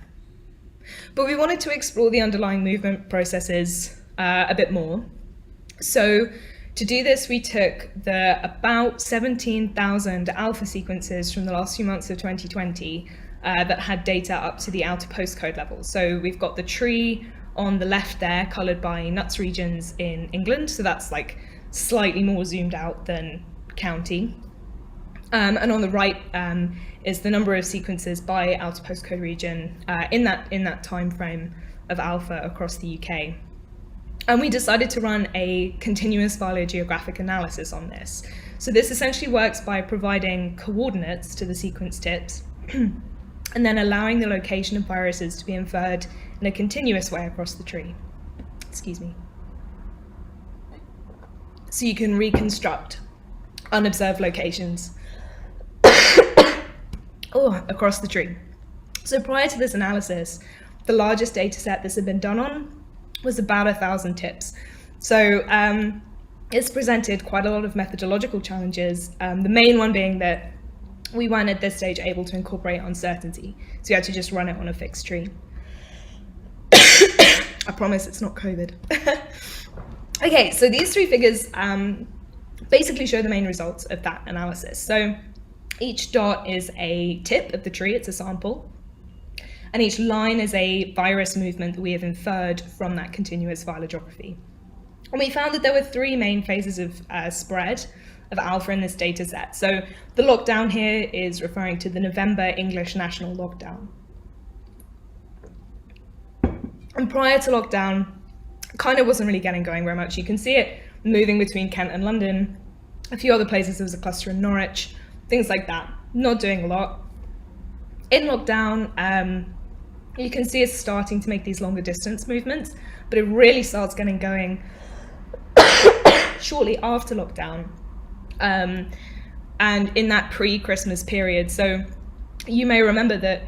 But we wanted to explore the underlying movement processes a bit more. So to do this, we took the about 17,000 alpha sequences from the last few months of 2020 that had data up to the outer postcode level. So we've got the tree on the left there, coloured by nuts regions in England. So that's like slightly more zoomed out than county. And on the right is the number of sequences by outer postcode region in that time frame of alpha across the UK. And we decided to run a continuous biogeographic analysis on this. So this essentially works by providing coordinates to the sequence tips and then allowing the location of viruses to be inferred in a continuous way across the tree. Excuse me. So you can reconstruct unobserved locations across the tree. So prior to this analysis, the largest data set this had been done on was about 1,000 tips. So it's presented quite a lot of methodological challenges, the main one being that we weren't at this stage able to incorporate uncertainty. So you had to just run it on a fixed tree. I promise it's not COVID. Okay, so these three figures basically show the main results of that analysis. So each dot is a tip of the tree, it's a sample, and each line is a virus movement that we have inferred from that continuous phylogeography. And we found that there were three main phases of spread of alpha in this data set. So the lockdown here is referring to the November English national lockdown. And prior to lockdown, kind of wasn't really getting going very much. You can see it moving between Kent and London. A few other places, there was a cluster in Norwich, things like that. Not doing a lot. In lockdown, you can see it's starting to make these longer distance movements, but it really starts getting going shortly after lockdown, and in that pre-Christmas period. So you may remember that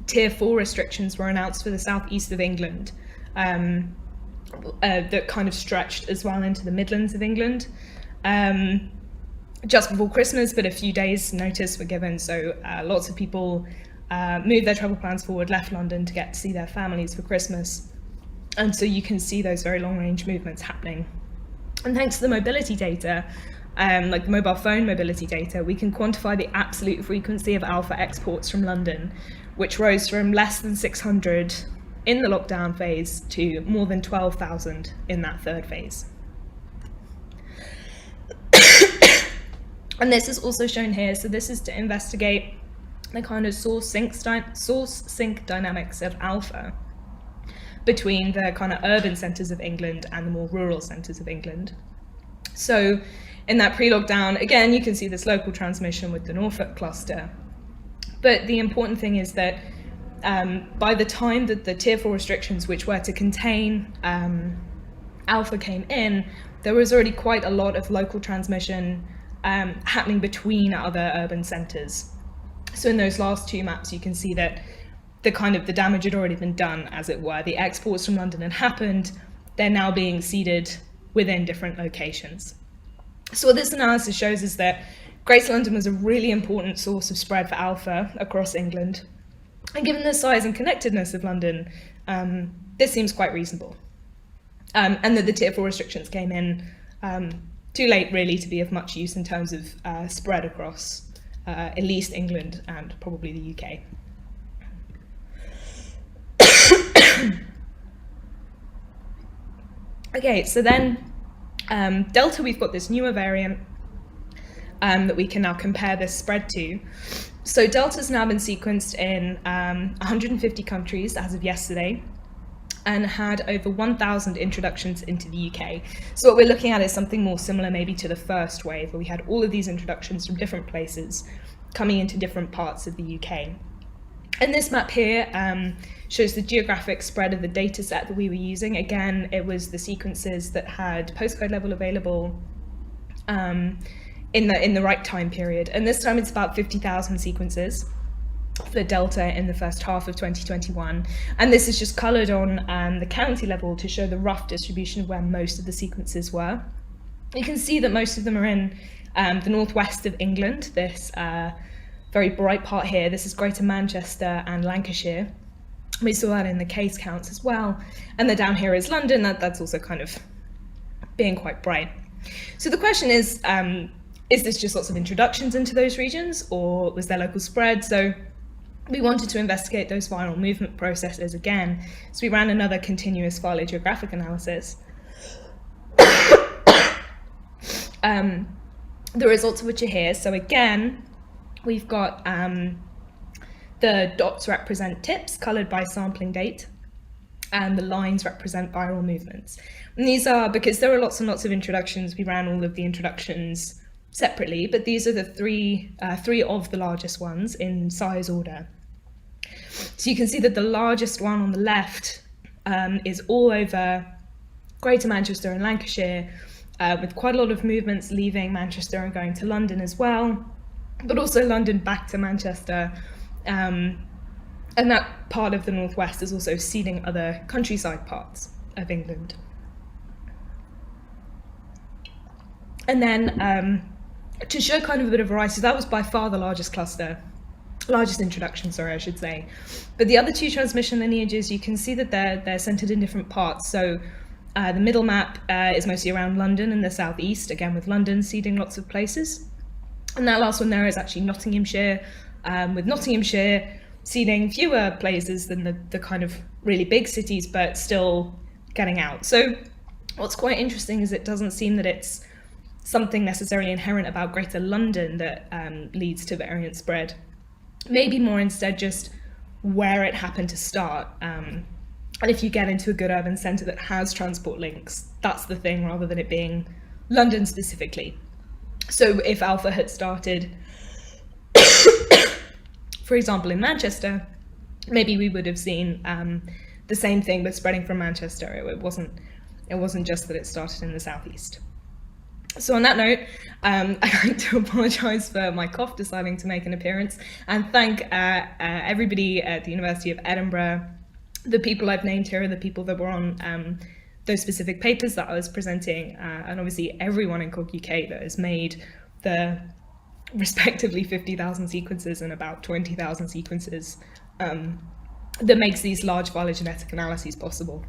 Tier 4 restrictions were announced for the southeast of England, that kind of stretched as well into the Midlands of England just before Christmas, but a few days notice were given, so lots of people moved their travel plans forward, left London to get to see their families for Christmas. And so you can see those very long range movements happening. And thanks to the mobility data, like the mobile phone mobility data, we can quantify the absolute frequency of alpha exports from London, which rose from less than 600 in the lockdown phase to more than 12,000 in that third phase. And this is also shown here. So this is to investigate the kind of source sink dynamics of alpha between the kind of urban centres of England and the more rural centres of England. So in that pre-lockdown, again, you can see this local transmission with the Norfolk cluster. But the important thing is that by the time that the Tier 4 restrictions, which were to contain alpha, came in, there was already quite a lot of local transmission happening between other urban centres. So in those last two maps, you can see that the damage had already been done, as it were. The exports from London had happened. They're now being seeded within different locations. So what this analysis shows is that Greater London was a really important source of spread for alpha across England. And given the size and connectedness of London, this seems quite reasonable. And that the Tier 4 restrictions came in too late, really, to be of much use in terms of spread across at least England and probably the UK. Okay, so then Delta, we've got this newer variant that we can now compare this spread to. So Delta's now been sequenced in 150 countries as of yesterday, and had over 1,000 introductions into the UK. So what we're looking at is something more similar maybe to the first wave, where we had all of these introductions from different places coming into different parts of the UK. And this map here shows the geographic spread of the data set that we were using. Again, it was the sequences that had postcode level available in the right time period. And this time it's about 50,000 sequences for Delta in the first half of 2021. And this is just coloured on the county level to show the rough distribution of where most of the sequences were. You can see that most of them are in the northwest of England, this very bright part here. This is Greater Manchester and Lancashire. We saw that in the case counts as well. And then down here is London, that's also kind of being quite bright. So the question is this just lots of introductions into those regions, or was there local spread? So we wanted to investigate those viral movement processes again. So we ran another continuous phylogeographic analysis. The results of which are here. So again, we've got the dots represent tips coloured by sampling date, and the lines represent viral movements. And these are, because there are lots and lots of introductions, we ran all of the introductions separately, but these are the three of the largest ones in size order. So you can see that the largest one on the left is all over Greater Manchester and Lancashire, with quite a lot of movements leaving Manchester and going to London as well, but also London back to Manchester. And that part of the northwest is also seeding other countryside parts of England. And then to show kind of a bit of variety, that was by far the largest introduction, sorry, I should say. But the other two transmission lineages, you can see that they're centered in different parts. So the middle map is mostly around London and the southeast, again with London seeding lots of places. And that last one there is actually Nottinghamshire, with Nottinghamshire seeding fewer places than the kind of really big cities, but still getting out. So what's quite interesting is it doesn't seem that it's something necessarily inherent about Greater London that leads to variant spread. Maybe more instead just where it happened to start. And if you get into a good urban centre that has transport links, that's the thing, rather than it being London specifically. So if Alpha had started, for example, in Manchester, maybe we would have seen the same thing but spreading from Manchester. It wasn't just that it started in the southeast. So on that note, I'd like to apologise for my cough deciding to make an appearance, and thank everybody at the University of Edinburgh. The people I've named here are the people that were on those specific papers that I was presenting, and obviously everyone in COG-UK that has made the respectively 50,000 sequences and about 20,000 sequences that makes these large phylogenetic analyses possible.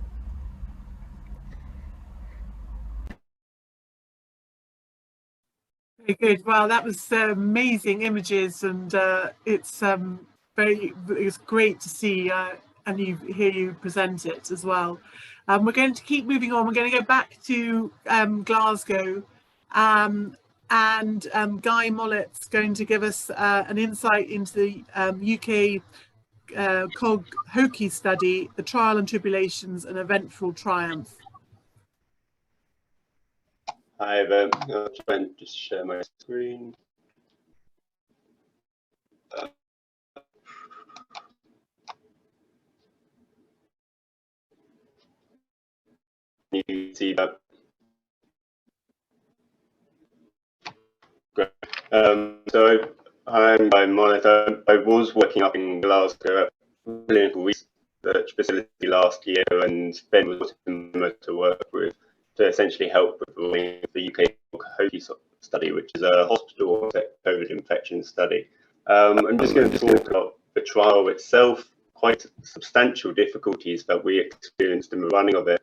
Very good. Well, that was amazing images, and it's great to see and hear you present it as well. We're going to keep moving on. We're going to go back to Glasgow, and Guy Mollet's going to give us an insight into the UK COG-HOCI study, the trial and tribulations and eventual triumph. Hi there, I'll try and just share my screen. You see that? Great. So I'm by Mollet. I was working up in Glasgow at a clinical research facility last year, and Ben was to work with to essentially help with the UK HOCI study, which is a hospital COVID infection study. I'm just going to talk about the trial itself, quite substantial difficulties that we experienced in the running of it.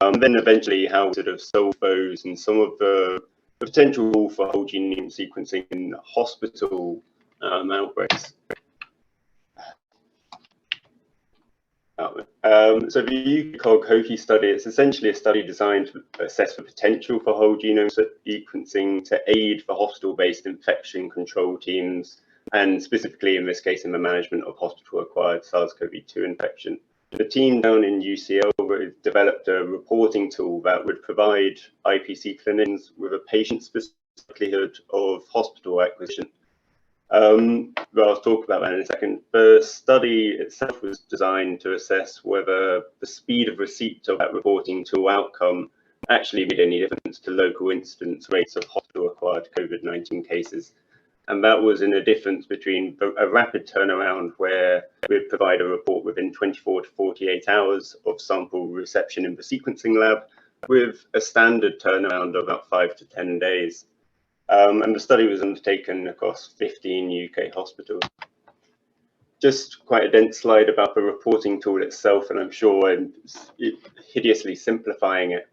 Then eventually how to sort of solve those and some of the potential for whole genome sequencing in hospital outbreaks. So the UK COG-HOCI study, it's essentially a study designed to assess the potential for whole genome sequencing to aid the hospital-based infection control teams, and specifically in this case in the management of hospital-acquired SARS-CoV-2 infection. The team down in UCL developed a reporting tool that would provide IPC clinicians with a patient-specific likelihood of hospital acquisition. I'll talk about that in a second. The study itself was designed to assess whether the speed of receipt of that reporting tool outcome actually made any difference to local incidence rates of hospital-acquired COVID-19 cases. And that was in a difference between a rapid turnaround where we'd provide a report within 24 to 48 hours of sample reception in the sequencing lab with a standard turnaround of about 5 to 10 days. And the study was undertaken across 15 UK hospitals. Just quite a dense slide about the reporting tool itself, and I'm sure I'm hideously simplifying it.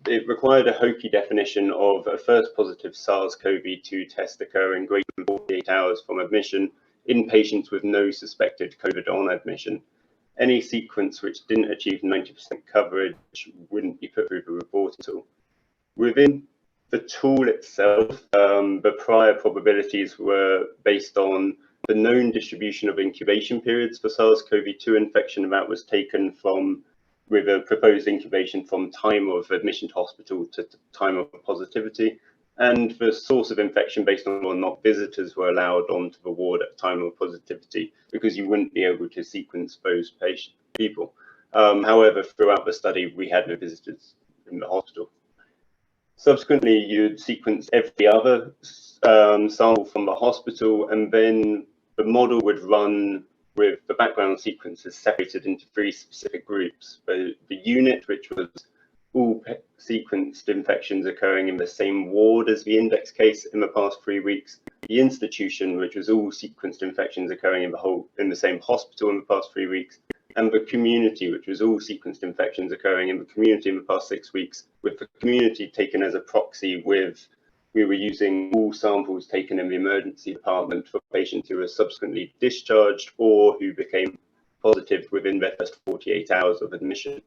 It required a HOCI definition of a first positive SARS-CoV-2 test occurring greater than 48 hours from admission in patients with no suspected COVID on admission. Any sequence which didn't achieve 90% coverage wouldn't be put through the reporting tool. Within the tool itself, the prior probabilities were based on the known distribution of incubation periods for SARS-CoV-2 infection, and that was taken from with a proposed incubation from time of admission to hospital to time of positivity, and the source of infection based on whether or not visitors were allowed onto the ward at time of positivity, because you wouldn't be able to sequence those people. However, throughout the study, we had no visitors in the hospital. Subsequently, you'd sequence every other sample from the hospital, and then the model would run with the background sequences separated into 3 specific groups. The unit, which was all sequenced infections occurring in the same ward as the index case in the past 3 weeks. The institution, which was all sequenced infections occurring in the same hospital in the past 3 weeks. And the community, which was all sequenced infections occurring in the community in the past 6 weeks, with the community taken as a proxy. We were using all samples taken in the emergency department for patients who were subsequently discharged or who became positive within their first 48 hours of admission.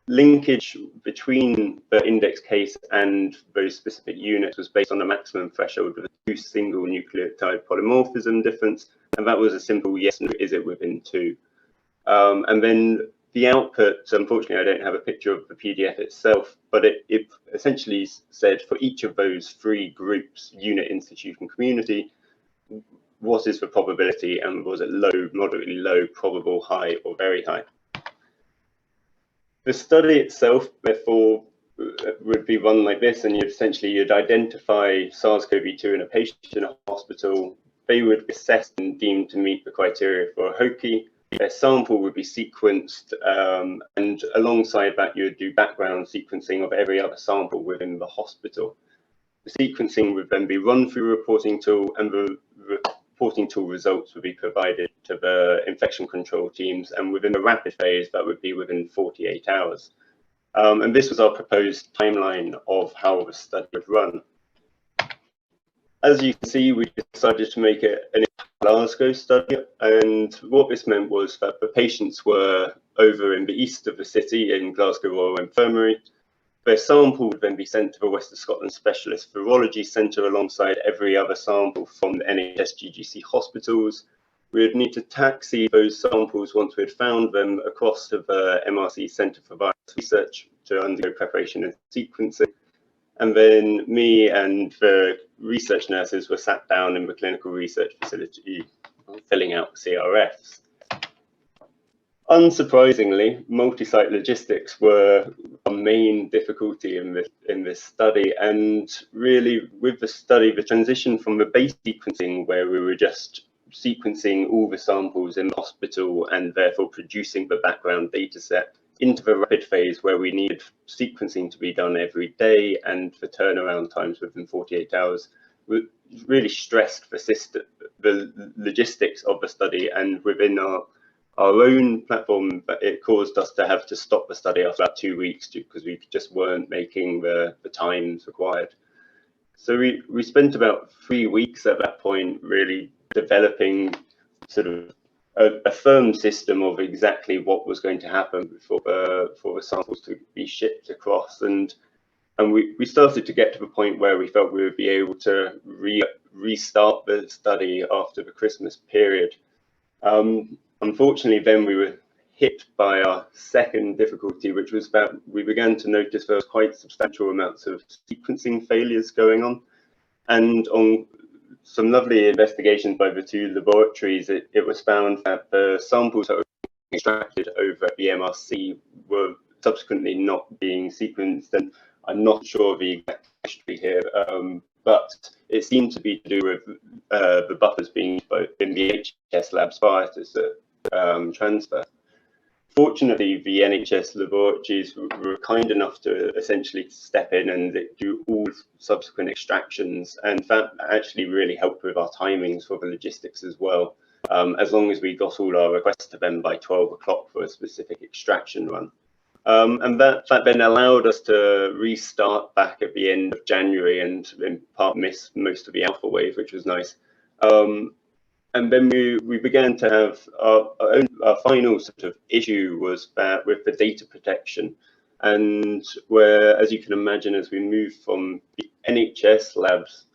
Linkage between the index case and those specific units was based on a maximum threshold of a 2 single nucleotide polymorphism difference, and that was a simple yes, no, is it within 2? And then the output, unfortunately, I don't have a picture of the PDF itself, but it essentially said for each of those 3 groups, unit, institution, community, what is the probability, and was it low, moderately low, probable, high, or very high? The study itself, therefore, would be run like this, and you'd identify SARS-CoV-2 in a patient in a hospital. They would be assessed and deemed to meet the criteria for a HOCI. Their sample would be sequenced, and alongside that, you would do background sequencing of every other sample within the hospital. The sequencing would then be run through a reporting tool, and the reporting tool results would be provided to the infection control teams, and within the rapid phase, that would be within 48 hours. And this was our proposed timeline of how the study would run. As you can see, we decided to make it an Glasgow study, and what this meant was that the patients were over in the east of the city in Glasgow Royal Infirmary. Their sample would then be sent to the West of Scotland Specialist Virology Centre alongside every other sample from the NHS GGC hospitals. We would need to taxi those samples once we had found them across to the MRC Centre for Virus Research to undergo preparation and sequencing. And then me and the research nurses were sat down in the clinical research facility filling out CRFs. Unsurprisingly, multi-site logistics were a main difficulty in this study, and really with the study, the transition from the base sequencing, where we were just sequencing all the samples in the hospital and therefore producing the background data set, into the rapid phase where we needed sequencing to be done every day and the turnaround times within 48 hours, we really stressed the logistics of the study, and within our own platform, it caused us to have to stop the study after about 2 weeks because we just weren't making the times required. So we spent about 3 weeks at that point really developing sort of a firm system of exactly what was going to happen for the samples to be shipped across, and we started to get to the point where we felt we would be able to restart the study after the Christmas period. Unfortunately, then we were hit by our second difficulty, which was that we began to notice there was quite substantial amounts of sequencing failures going on, and on some lovely investigations by the 2 laboratories, it was found that the samples that were being extracted over at the MRC were subsequently not being sequenced, and I'm not sure the exact history here, but it seemed to be to do with the buffers being in the HS labs prior to transfer. Fortunately, the NHS laboratories were kind enough to essentially step in and do all subsequent extractions, and that actually really helped with our timings for the logistics as well, as long as we got all our requests to them by 12 o'clock for a specific extraction run. And that then allowed us to restart back at the end of January and in part miss most of the alpha wave, which was nice. And then we began to have our final sort of issue was that with the data protection, and where, as you can imagine, as we move from the NHS labs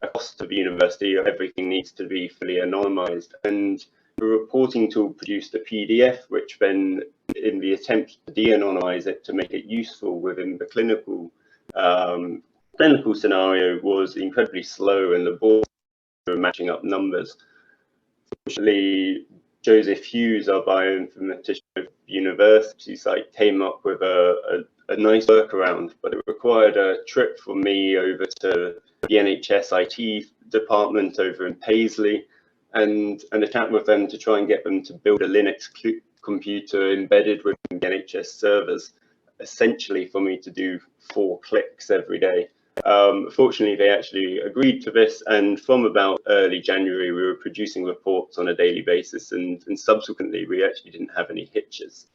across to the university, everything needs to be fully anonymized. And the reporting tool produced a PDF, which then, in the attempt to de-anonymize it to make it useful within the clinical scenario, was incredibly slow, and the board were matching up numbers. Fortunately, Joseph Hughes, our bioinformatician at the university site, came up with a nice workaround, but it required a trip from me over to the NHS IT department over in Paisley, and a chat with them to try and get them to build a Linux computer embedded within the NHS servers, essentially for me to do 4 clicks every day. Fortunately, they actually agreed to this, and from about early January, we were producing reports on a daily basis, and subsequently, we actually didn't have any hitches.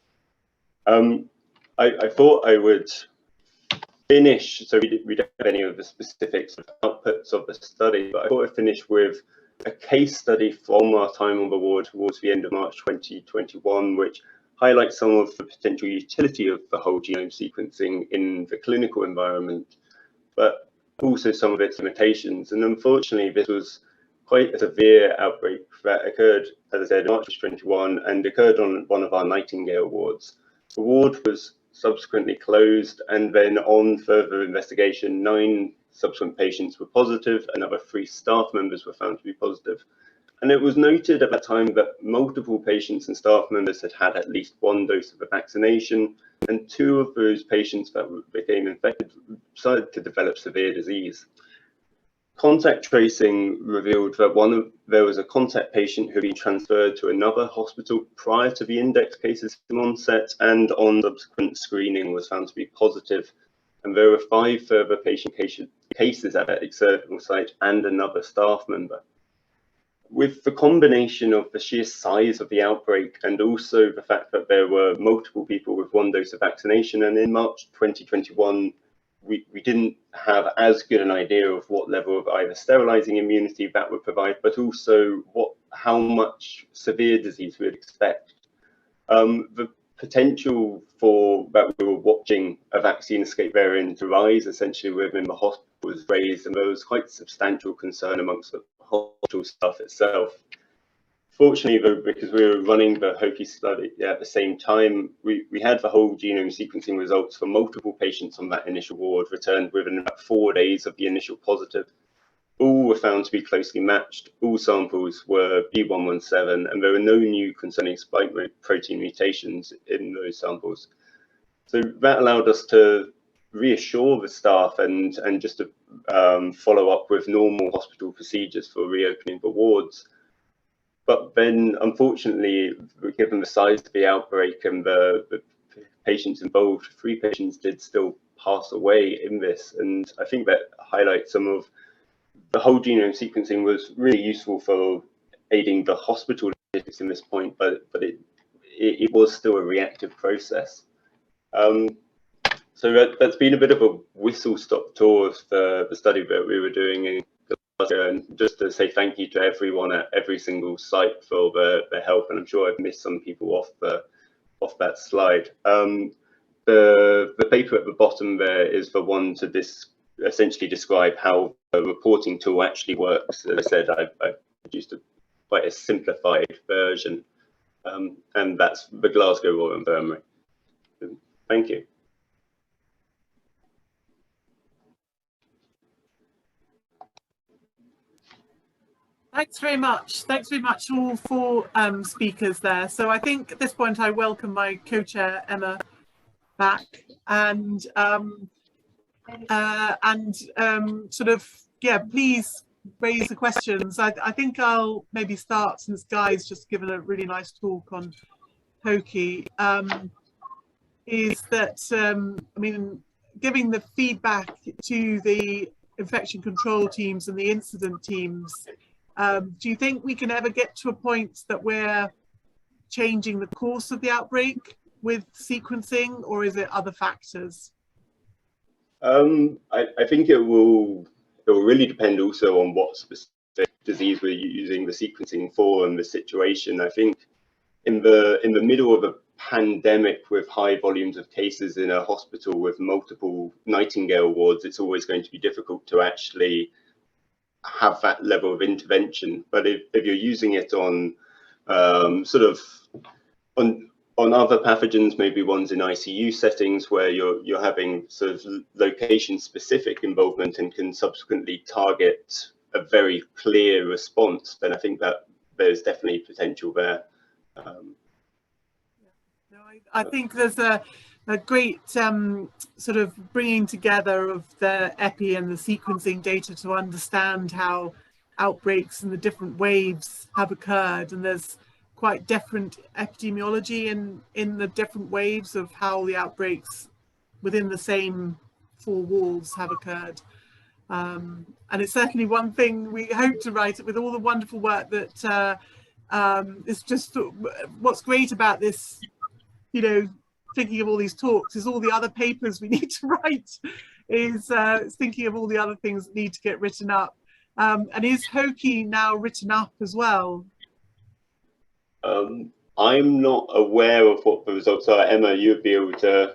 I thought I would finish, so we don't have any of the specific sort of outputs of the study, but I thought I'd finish with a case study from our time on the ward towards the end of March 2021, which highlights some of the potential utility of the whole genome sequencing in the clinical environment, but also some of its limitations. And unfortunately, this was quite a severe outbreak that occurred, as I said, in March 2021, and occurred on one of our Nightingale wards. The ward was subsequently closed, and then on further investigation, 9 subsequent patients were positive, another 3 staff members were found to be positive. And it was noted at that time that multiple patients and staff members had had at least 1 dose of the vaccination, and 2 of those patients that became infected started to develop severe disease. Contact tracing revealed that there was a contact patient who had been transferred to another hospital prior to the index cases onset, and on subsequent screening was found to be positive. And there were 5 further patient cases at that external site and another staff member. With the combination of the sheer size of the outbreak and also the fact that there were multiple people with 1 dose of vaccination, and in March 2021, we didn't have as good an idea of what level of either sterilizing immunity that would provide, but also how much severe disease we would expect. The potential for that we were watching a vaccine escape variant to rise essentially within the hospital was raised, and there was quite substantial concern amongst the hospital staff itself. Fortunately, though, because we were running the HOCI study at the same time, we had the whole genome sequencing results for multiple patients on that initial ward returned within about 4 days of the initial positive. All were found to be closely matched. All samples were B117, and there were no new concerning spike protein mutations in those samples. So that allowed us to reassure the staff and just to follow up with normal hospital procedures for reopening the wards. But then, unfortunately, given the size of the outbreak and the patients involved, 3 patients did still pass away in this. And I think that highlights some of the whole genome sequencing was really useful for aiding the hospital logistics in this point, but it was still a reactive process. So that's been a bit of a whistle-stop tour of the study that we were doing in Glasgow, and just to say thank you to everyone at every single site for their help, and I'm sure I've missed some people off that slide. The paper at the bottom there is the one to essentially describe how the reporting tool actually works. As I said, I've produced quite a simplified version, and that's the Glasgow Royal Infirmary. Thank you. Thanks very much. Thanks very much to all 4 speakers there. So I think at this point I welcome my co-chair Emma back, and sort of, yeah, please raise the questions. I think I'll maybe start, since Guy's just given a really nice talk on HOCI is that, I mean, giving the feedback to the infection control teams and the incident teams, do you think we can ever get to a point that we're changing the course of the outbreak with sequencing, or is it other factors? I think it will really depend also on what specific disease we're using the sequencing for and the situation. I think in the middle of a pandemic with high volumes of cases in a hospital with multiple Nightingale wards, it's always going to be difficult to actually have that level of intervention. But if you're using it on on other pathogens, maybe ones in ICU settings where you're having sort of location specific involvement and can subsequently target a very clear response, then I think that there's definitely potential there. I think there's a great sort of bringing together of the epi and the sequencing data to understand how outbreaks and the different waves have occurred, and there's quite different epidemiology in the different waves of how the outbreaks within the same four walls have occurred. And it's certainly one thing we hope to write with all the wonderful work that it's just what's great about this, you know, thinking of all these talks is all the other papers we need to write, is thinking of all the other things that need to get written up. And is HOCI now written up as well? I'm not aware of what the results are. Emma, you'd be able to.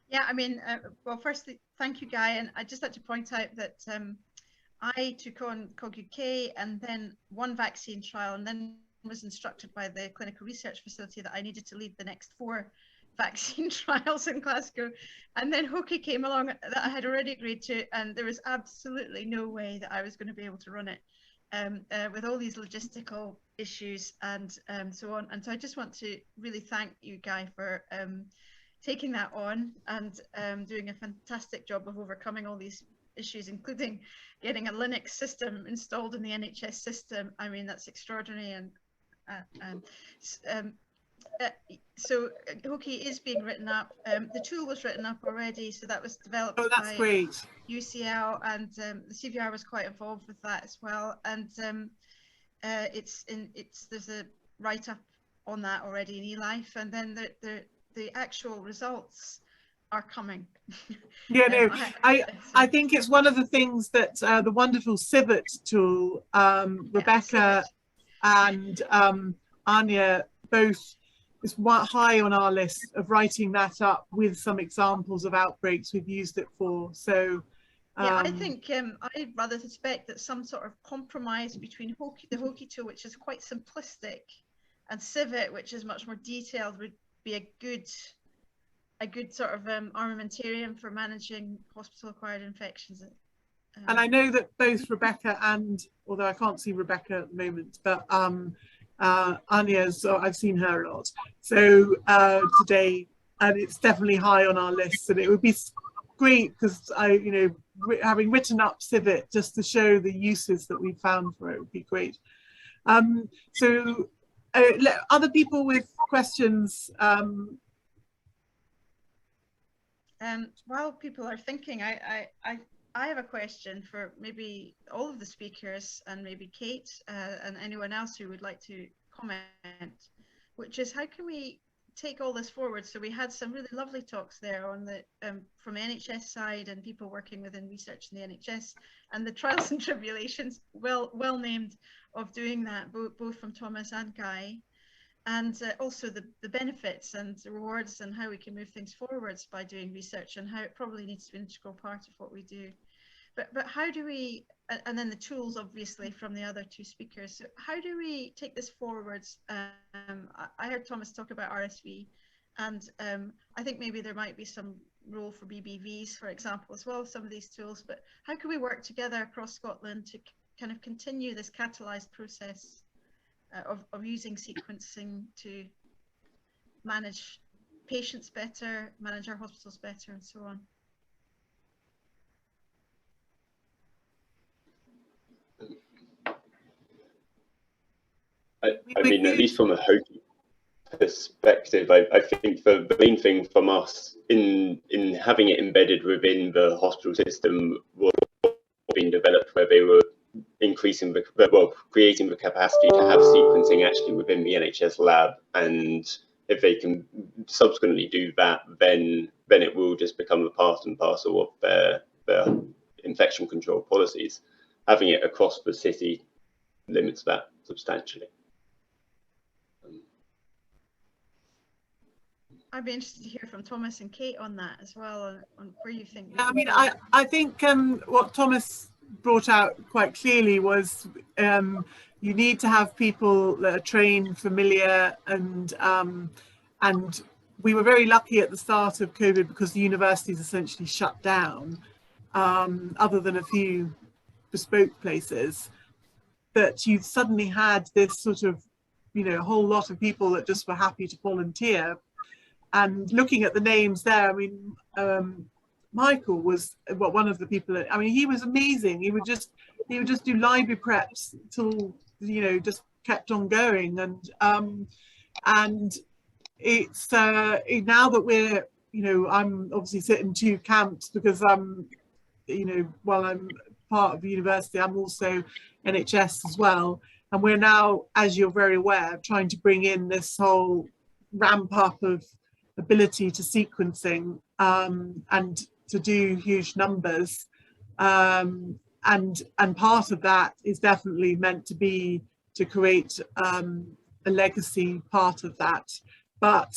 Yeah, I mean, well, firstly, thank you, Guy. And I'd just like to point out that I took on COG-UK and then one vaccine trial, and then was instructed by the clinical research facility that I needed to lead the next 4 vaccine trials in Glasgow. And then HOCI came along that I had already agreed to, and there was absolutely no way that I was going to be able to run it with all these logistical issues and so on. And so I just want to really thank you, Guy, for taking that on and doing a fantastic job of overcoming all these issues, including getting a Linux system installed in the NHS system. I mean, that's extraordinary. And so HOCI is being written up. The tool was written up already, so that was developed by great. UCL, and the CVR was quite involved with that as well. And there's a write-up on that already in eLife, and then the actual results are coming. Yeah, no, I think it's one of the things that the wonderful Civet tool, Rebecca and Anya both is high on our list of writing that up with some examples of outbreaks we've used it for. So yeah, I think I rather suspect that some sort of compromise between the HOCI tool, which is quite simplistic, and Civet, which is much more detailed, would be a good sort of armamentarium for managing hospital-acquired infections. And I know that both Rebecca and, although I can't see Rebecca at the moment, but Anya's, I've seen her a lot. So today, and it's definitely high on our list, and it would be great because having written up Civet just to show the uses that we found for it would be great. So other people with questions. While people are thinking, I have a question for maybe all of the speakers and maybe Kate and anyone else who would like to comment, which is how can we take all this forward? So we had some really lovely talks there on the from the NHS side and people working within research in the NHS, and the trials and tribulations, well named, of doing that, both from Thomas and Guy. And also the benefits and the rewards and how we can move things forwards by doing research, and how it probably needs to be an integral part of what we do. But how do we, and then the tools obviously from the other 2 speakers, so how do we take this forwards? I heard Thomas talk about RSV, and I think maybe there might be some role for BBVs, for example, as well, some of these tools. But how can we work together across Scotland to kind of continue this catalyzed process of using sequencing to manage patients better, manage our hospitals better, and so on? I mean, at least from a HOCI. perspective, I think the main thing from us in having it embedded within the hospital system was being developed where they were increasing creating the capacity to have sequencing actually within the NHS lab, and if they can subsequently do that, then it will just become a part and parcel of their infection control policies. Having it across the city limits that substantially. I'd be interested to hear from Thomas and Kate on that as well, on where you think. I mean, I think what Thomas brought out quite clearly was you need to have people that are trained, familiar, and we were very lucky at the start of COVID because the universities essentially shut down, other than a few bespoke places, that you suddenly had this sort of, you know, a whole lot of people that just were happy to volunteer. And looking at the names there, I mean, Michael was one of the people. I mean, he was amazing. He would just do library preps till, you know, just kept on going. And it's now that we're, you know, I'm obviously sitting two camps because I'm, you know, while I'm part of the university, I'm also NHS as well. And we're now, as you're very aware, trying to bring in this whole ramp up of ability to sequencing and to do huge numbers, and part of that is definitely meant to be to create a legacy part of that. But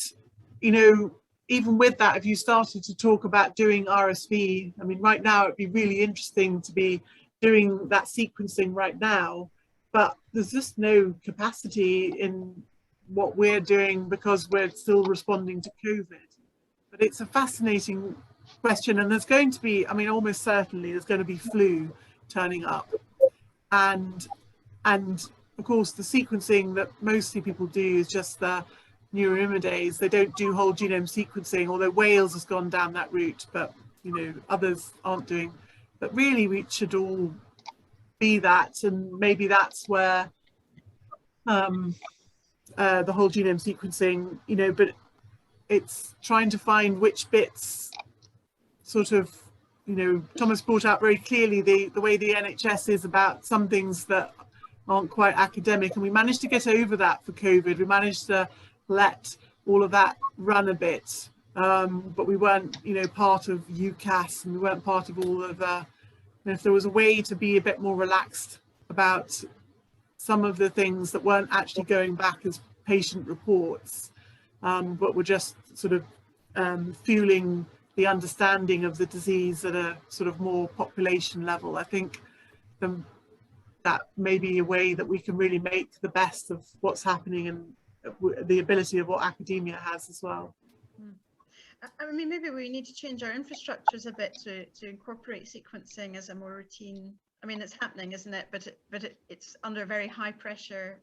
you know, even with that, if you started to talk about doing RSV, I mean, right now it'd be really interesting to be doing that sequencing right now, but there's just no capacity in what we're doing because we're still responding to COVID. But it's a fascinating question, and there's going to be, I mean, almost certainly there's going to be flu turning up, and of course the sequencing that mostly people do is just the neuraminidase. They don't do whole genome sequencing, although Wales has gone down that route, but you know, others aren't doing. But really we should all be that, and maybe that's where the whole genome sequencing, you know, but it's trying to find which bits sort of, you know, Thomas brought out very clearly the way the NHS is about some things that aren't quite academic, and we managed to get over that for COVID. We managed to let all of that run a bit, but we weren't, you know, part of UCAS, and we weren't part of all of the, and if there was a way to be a bit more relaxed about some of the things that weren't actually going back as patient reports, but were just sort of fueling the understanding of the disease at a sort of more population level. I think that may be a way that we can really make the best of what's happening, and the ability of what academia has as well. I mean, maybe we need to change our infrastructures a bit to incorporate sequencing as a more routine. I mean, it's happening, isn't it? But it's under very high pressure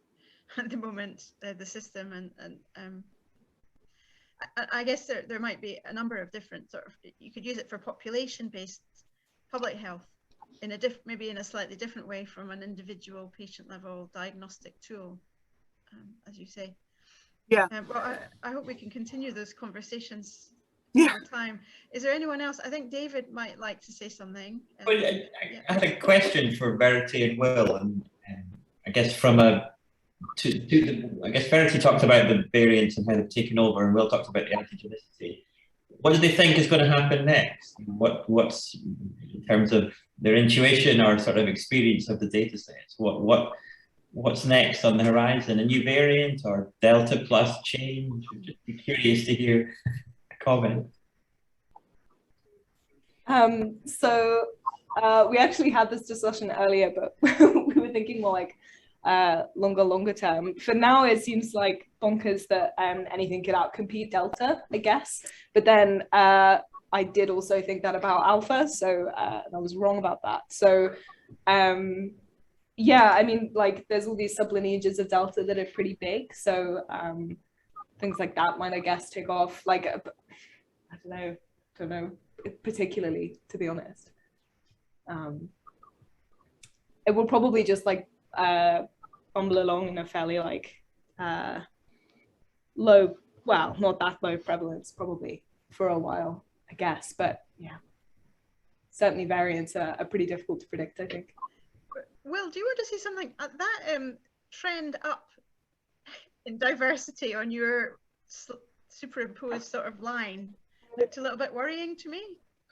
at the moment, the system, and I guess there might be a number of different sort of, you could use it for population-based public health in a maybe in a slightly different way from an individual patient level diagnostic tool, as you say. Yeah. Well, I hope we can continue those conversations. Yeah. Over time. Is there anyone else? I think David might like to say something. Well, I had a question for Verity and Will, and I guess from I guess Verity talked about the variants and how they've taken over, and Will talked about the antigenicity. What do they think is going to happen next? What's in terms of their intuition or sort of experience of the data sets? What's next on the horizon? A new variant or Delta plus change? I'd just be curious to hear a comment. We actually had this discussion earlier, but we were thinking more like longer term. For now, it seems like bonkers that anything could outcompete Delta, I guess. But then I did also think that about Alpha, so I was wrong about that. So yeah, I mean, like there's all these sublineages of Delta that are pretty big. So things like that might, I guess, take off. Like, I don't know particularly, to be honest. It will probably just like bumble along in a fairly like low, well, not that low prevalence probably for a while, I guess, but yeah, certainly variants are pretty difficult to predict, I think. Will, do you want to say something? That trend up in diversity on your superimposed sort of line looked a little bit worrying to me.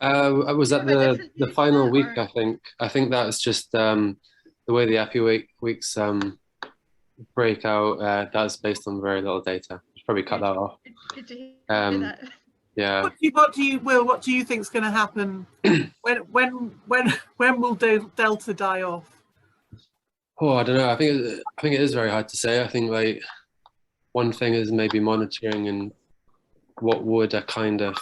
I was at the final week, I think. I think that's just the way the Epi weeks break out. That's based on very little data. Should probably cut that off. Good to hear that. Yeah. What do you think is going to happen? when will Delta die off? Oh, I don't know. I think it is very hard to say. I think like one thing is maybe monitoring and what would a kind of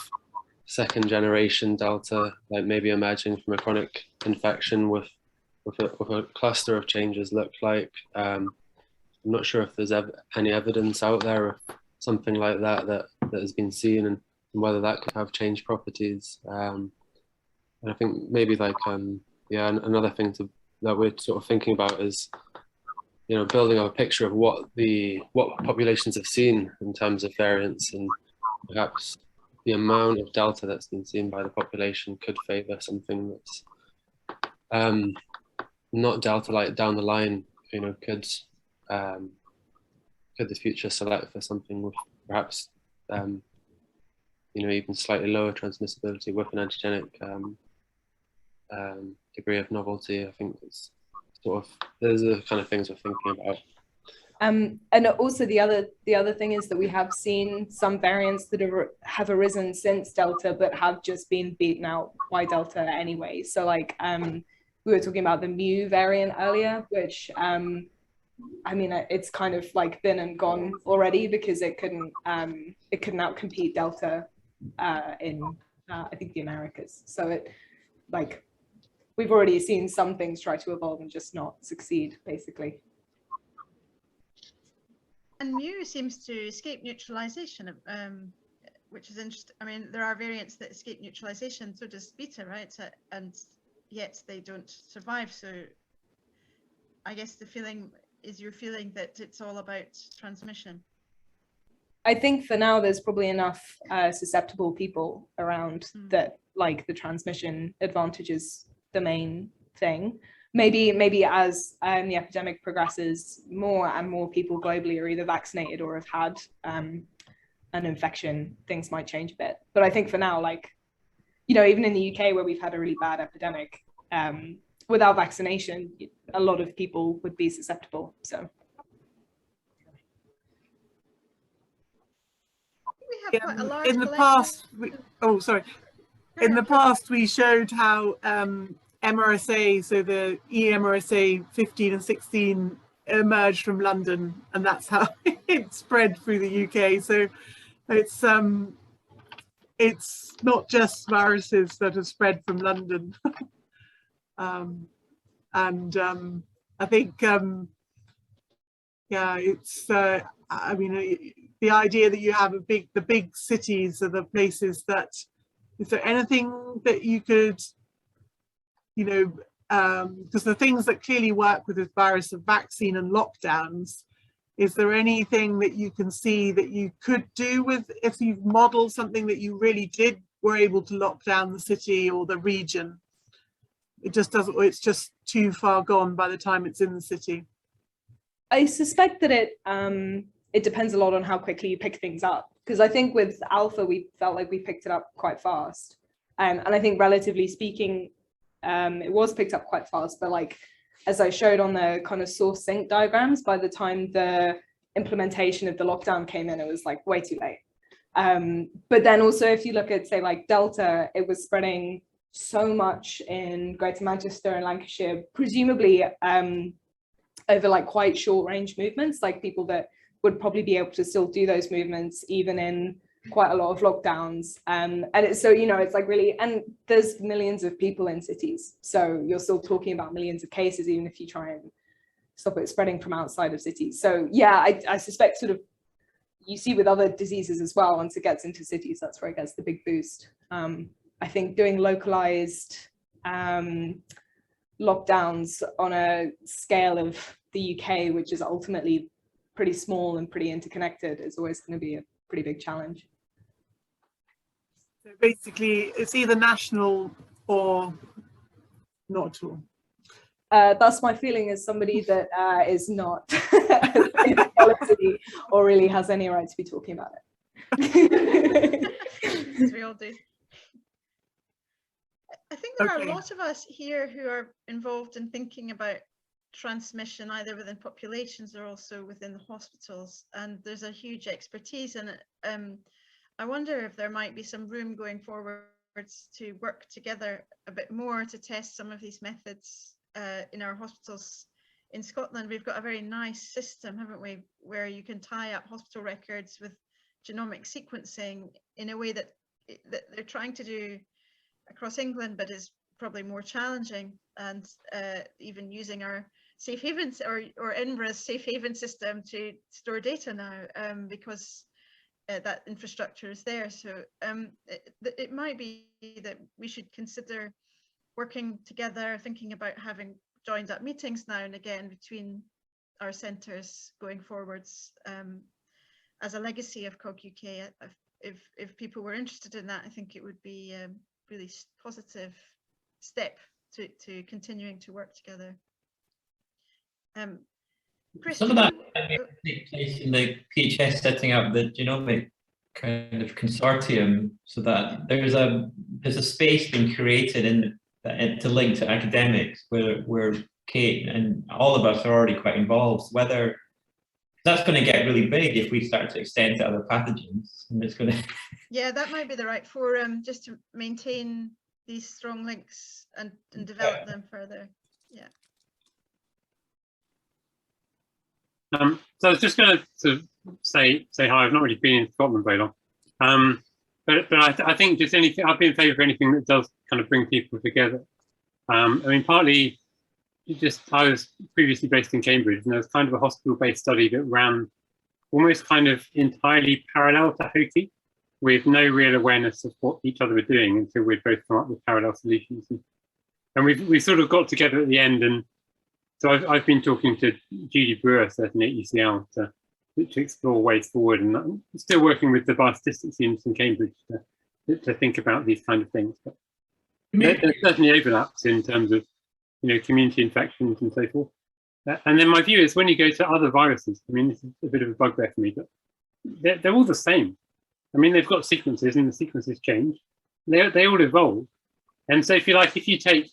second generation Delta, like maybe emerging from a chronic infection with a cluster of changes look like. I'm not sure if there's any evidence out there of something like that has been seen and whether that could have changed properties. And I think maybe like yeah, another thing that we're sort of thinking about is, you know, building up a picture of what populations have seen in terms of variants, and perhaps the amount of Delta that's been seen by the population could favor something that's not Delta like down the line. You know, could the future select for something with perhaps you know, even slightly lower transmissibility with an antigenic degree of novelty? I think it's sort of, those are the kind of things we're thinking about. And also the other thing is that we have seen some variants that have arisen since Delta, but have just been beaten out by Delta anyway. So like we were talking about the Mu variant earlier, which I mean, it's kind of like been and gone already because it couldn't outcompete Delta in I think the Americas. So it, like, we've already seen some things try to evolve and just not succeed, basically. And Mu seems to escape neutralization, which is interesting. I mean, there are variants that escape neutralization, so does Beta, right? And yet they don't survive. So I guess the feeling is, you're feeling that it's all about transmission. I think for now there's probably enough susceptible people around that like the transmission advantage is the main thing. Maybe as the epidemic progresses, more and more people globally are either vaccinated or have had an infection, things might change a bit. But I think for now, like, you know, even in the UK where we've had a really bad epidemic, without vaccination, a lot of people would be susceptible. So. In the past, in the past we showed how MRSA, so the eMRSA 15 and 16 emerged from London, and that's how it spread through the UK. So it's not just viruses that have spread from London. I think yeah, it's I mean, the idea that you have the big cities are the places that, is there anything that you could, you know, because the things that clearly work with this virus are vaccine and lockdowns, is there anything that you can see that you could do with, if you've modeled something that you really were able to lock down the city or the region? It just doesn't, or it's just too far gone by the time it's in the city? I suspect that it depends a lot on how quickly you pick things up, because I think with Alpha we felt like we picked it up quite fast, and I think relatively speaking it was picked up quite fast, but like as I showed on the kind of source sync diagrams, by the time the implementation of the lockdown came in, it was like way too late. But then also if you look at, say, like Delta, it was spreading so much in Greater Manchester and Lancashire, presumably over like quite short range movements, like people that would probably be able to still do those movements even in quite a lot of lockdowns. And it's, so, you know, it's like really, and there's millions of people in cities, so you're still talking about millions of cases even if you try and stop it spreading from outside of cities. So yeah, I suspect sort of, you see with other diseases as well, once it gets into cities, that's where it gets the big boost. I think doing localized lockdowns on a scale of the UK, which is ultimately pretty small and pretty interconnected, is always going to be a pretty big challenge. So basically, it's either national or not at all. That's my feeling as somebody that is not in policy or really has any right to be talking about it. As we all do. I think there are Okay. a lot of us here who are involved in thinking about transmission either within populations or also within the hospitals, and there's a huge expertise in it. I wonder if there might be some room going forwards to work together a bit more to test some of these methods in our hospitals. In Scotland, we've got a very nice system, haven't we, where you can tie up hospital records with genomic sequencing in a way that they're trying to do across England, but is probably more challenging, and even using our safe havens or Edinburgh's safe haven system to store data now, because that infrastructure is there. So it might be that we should consider working together, thinking about having joined up meetings now and again between our centres going forwards as a legacy of COG-UK. If people were interested in that, I think it would be a really positive step to continuing to work together. Chris, some of that may take place in the PHS setting up the genomic kind of consortium, so that there's a space being created to link to academics where Kate and all of us are already quite involved. Whether that's going to get really big if we start to extend to other pathogens, and it's going to. Yeah, that might be the right forum just to maintain these strong links and develop them further. Yeah. So I was just going to say hi. I've not really been in Scotland very long, but I think just anything. I'd be in favour of anything that does kind of bring people together. I mean, partly I was previously based in Cambridge, and there was kind of a hospital-based study that ran almost kind of entirely parallel to HOCI, with no real awareness of what each other were doing until we'd both come up with parallel solutions. And we sort of got together at the end, and so I've been talking to Judy Brewer, certainly at UCL, to explore ways forward, and I'm still working with the biostatistics units in Cambridge to think about these kind of things. But there's certainly overlaps in terms of, community infections and so forth. And then my view is when you go to other viruses, I mean, this is a bit of a bugbear for me, but they're all the same. I mean, they've got sequences and the sequences change. They all evolve. And so if you take,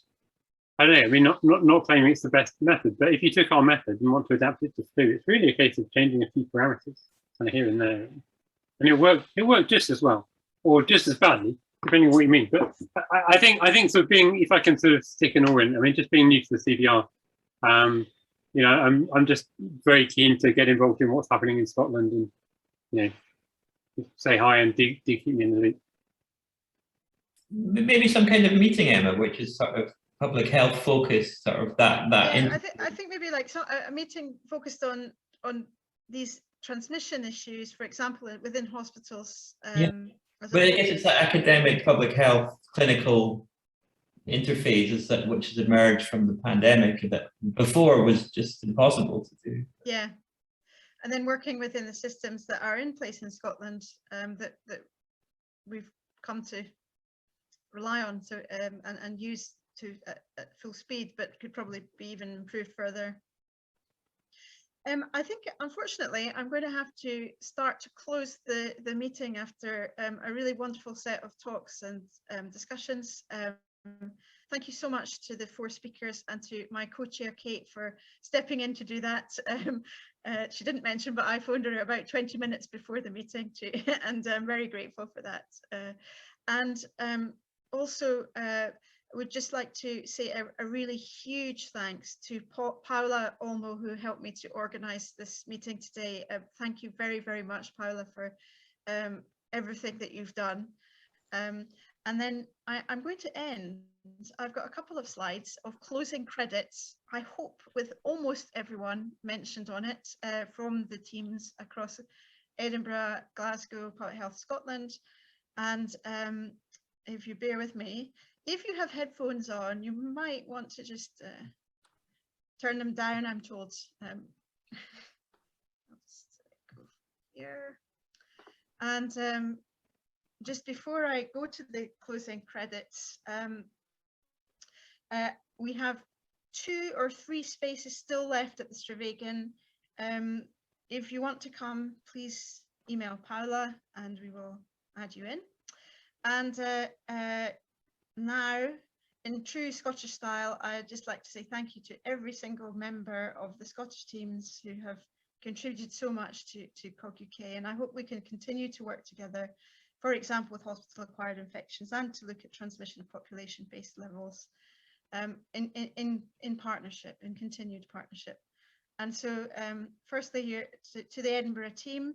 I don't know, I mean, not claiming it's the best method, but if you took our method and want to adapt it to flu, it's really a case of changing a few parameters kind of here and there. And it worked just as well, or just as badly, depending on what you mean. But I think sort of being, if I can sort of stick an oar in, I mean, just being new to the CVR, I'm just very keen to get involved in what's happening in Scotland, and say hi and do keep me in the loop. Maybe some kind of meeting, Emma, which is sort of public health focused, sort of that. Yeah, I think maybe like a meeting focused on these transmission issues, for example, within hospitals. But I guess it's that academic public health clinical interface which has emerged from the pandemic that before was just impossible to do. Yeah, and then working within the systems that are in place in Scotland that we've come to rely on, so and use at full speed, but could probably be even improved further. I think, unfortunately, I'm going to have to start to close the meeting after a really wonderful set of talks and discussions. Thank you so much to the 4 speakers and to my co-chair, Kate, for stepping in to do that. She didn't mention, but I phoned her about 20 minutes before the meeting, and I'm very grateful for that. Also, would just like to say a really huge thanks to Paula Olmo, who helped me to organise this meeting today. Thank you very, very much, Paula, for everything that you've done. And then I'm going to end. I've got a couple of slides of closing credits, I hope with almost everyone mentioned on it from the teams across Edinburgh, Glasgow, Public Health Scotland. And if you bear with me, if you have headphones on, you might want to just turn them down, I'm told. here. And just before I go to the closing credits, we have 2 or 3 spaces still left at the Stravagan. If you want to come, please email Paula and we will add you in. And now, in true Scottish style, I'd just like to say thank you to every single member of the Scottish teams who have contributed so much to COG-UK, and I hope we can continue to work together, for example, with hospital-acquired infections, and to look at transmission of population-based levels in partnership, in continued partnership. And so, firstly, here to the Edinburgh team.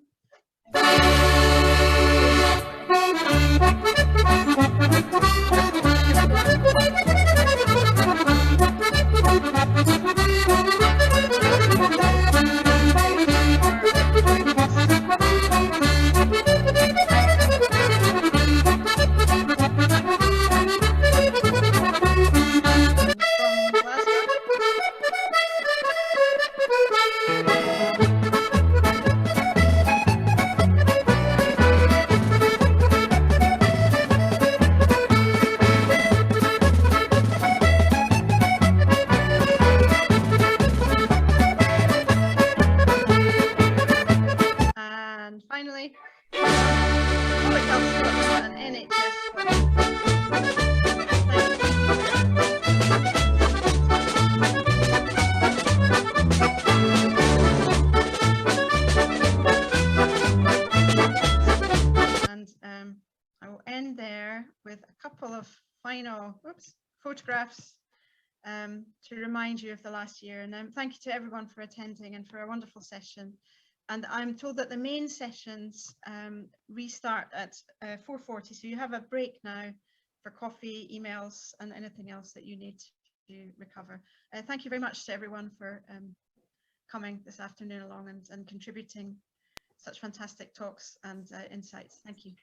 Photographs to remind you of the last year, and thank you to everyone for attending and for a wonderful session. And I'm told that the main sessions restart at 4:40, so you have a break now for coffee, emails, and anything else that you need to recover. Thank you very much to everyone for coming this afternoon along and contributing such fantastic talks and insights. Thank you.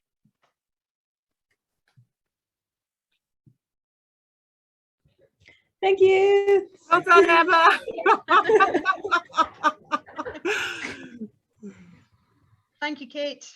Thank you. Well done, Emma. Thank you, Kate.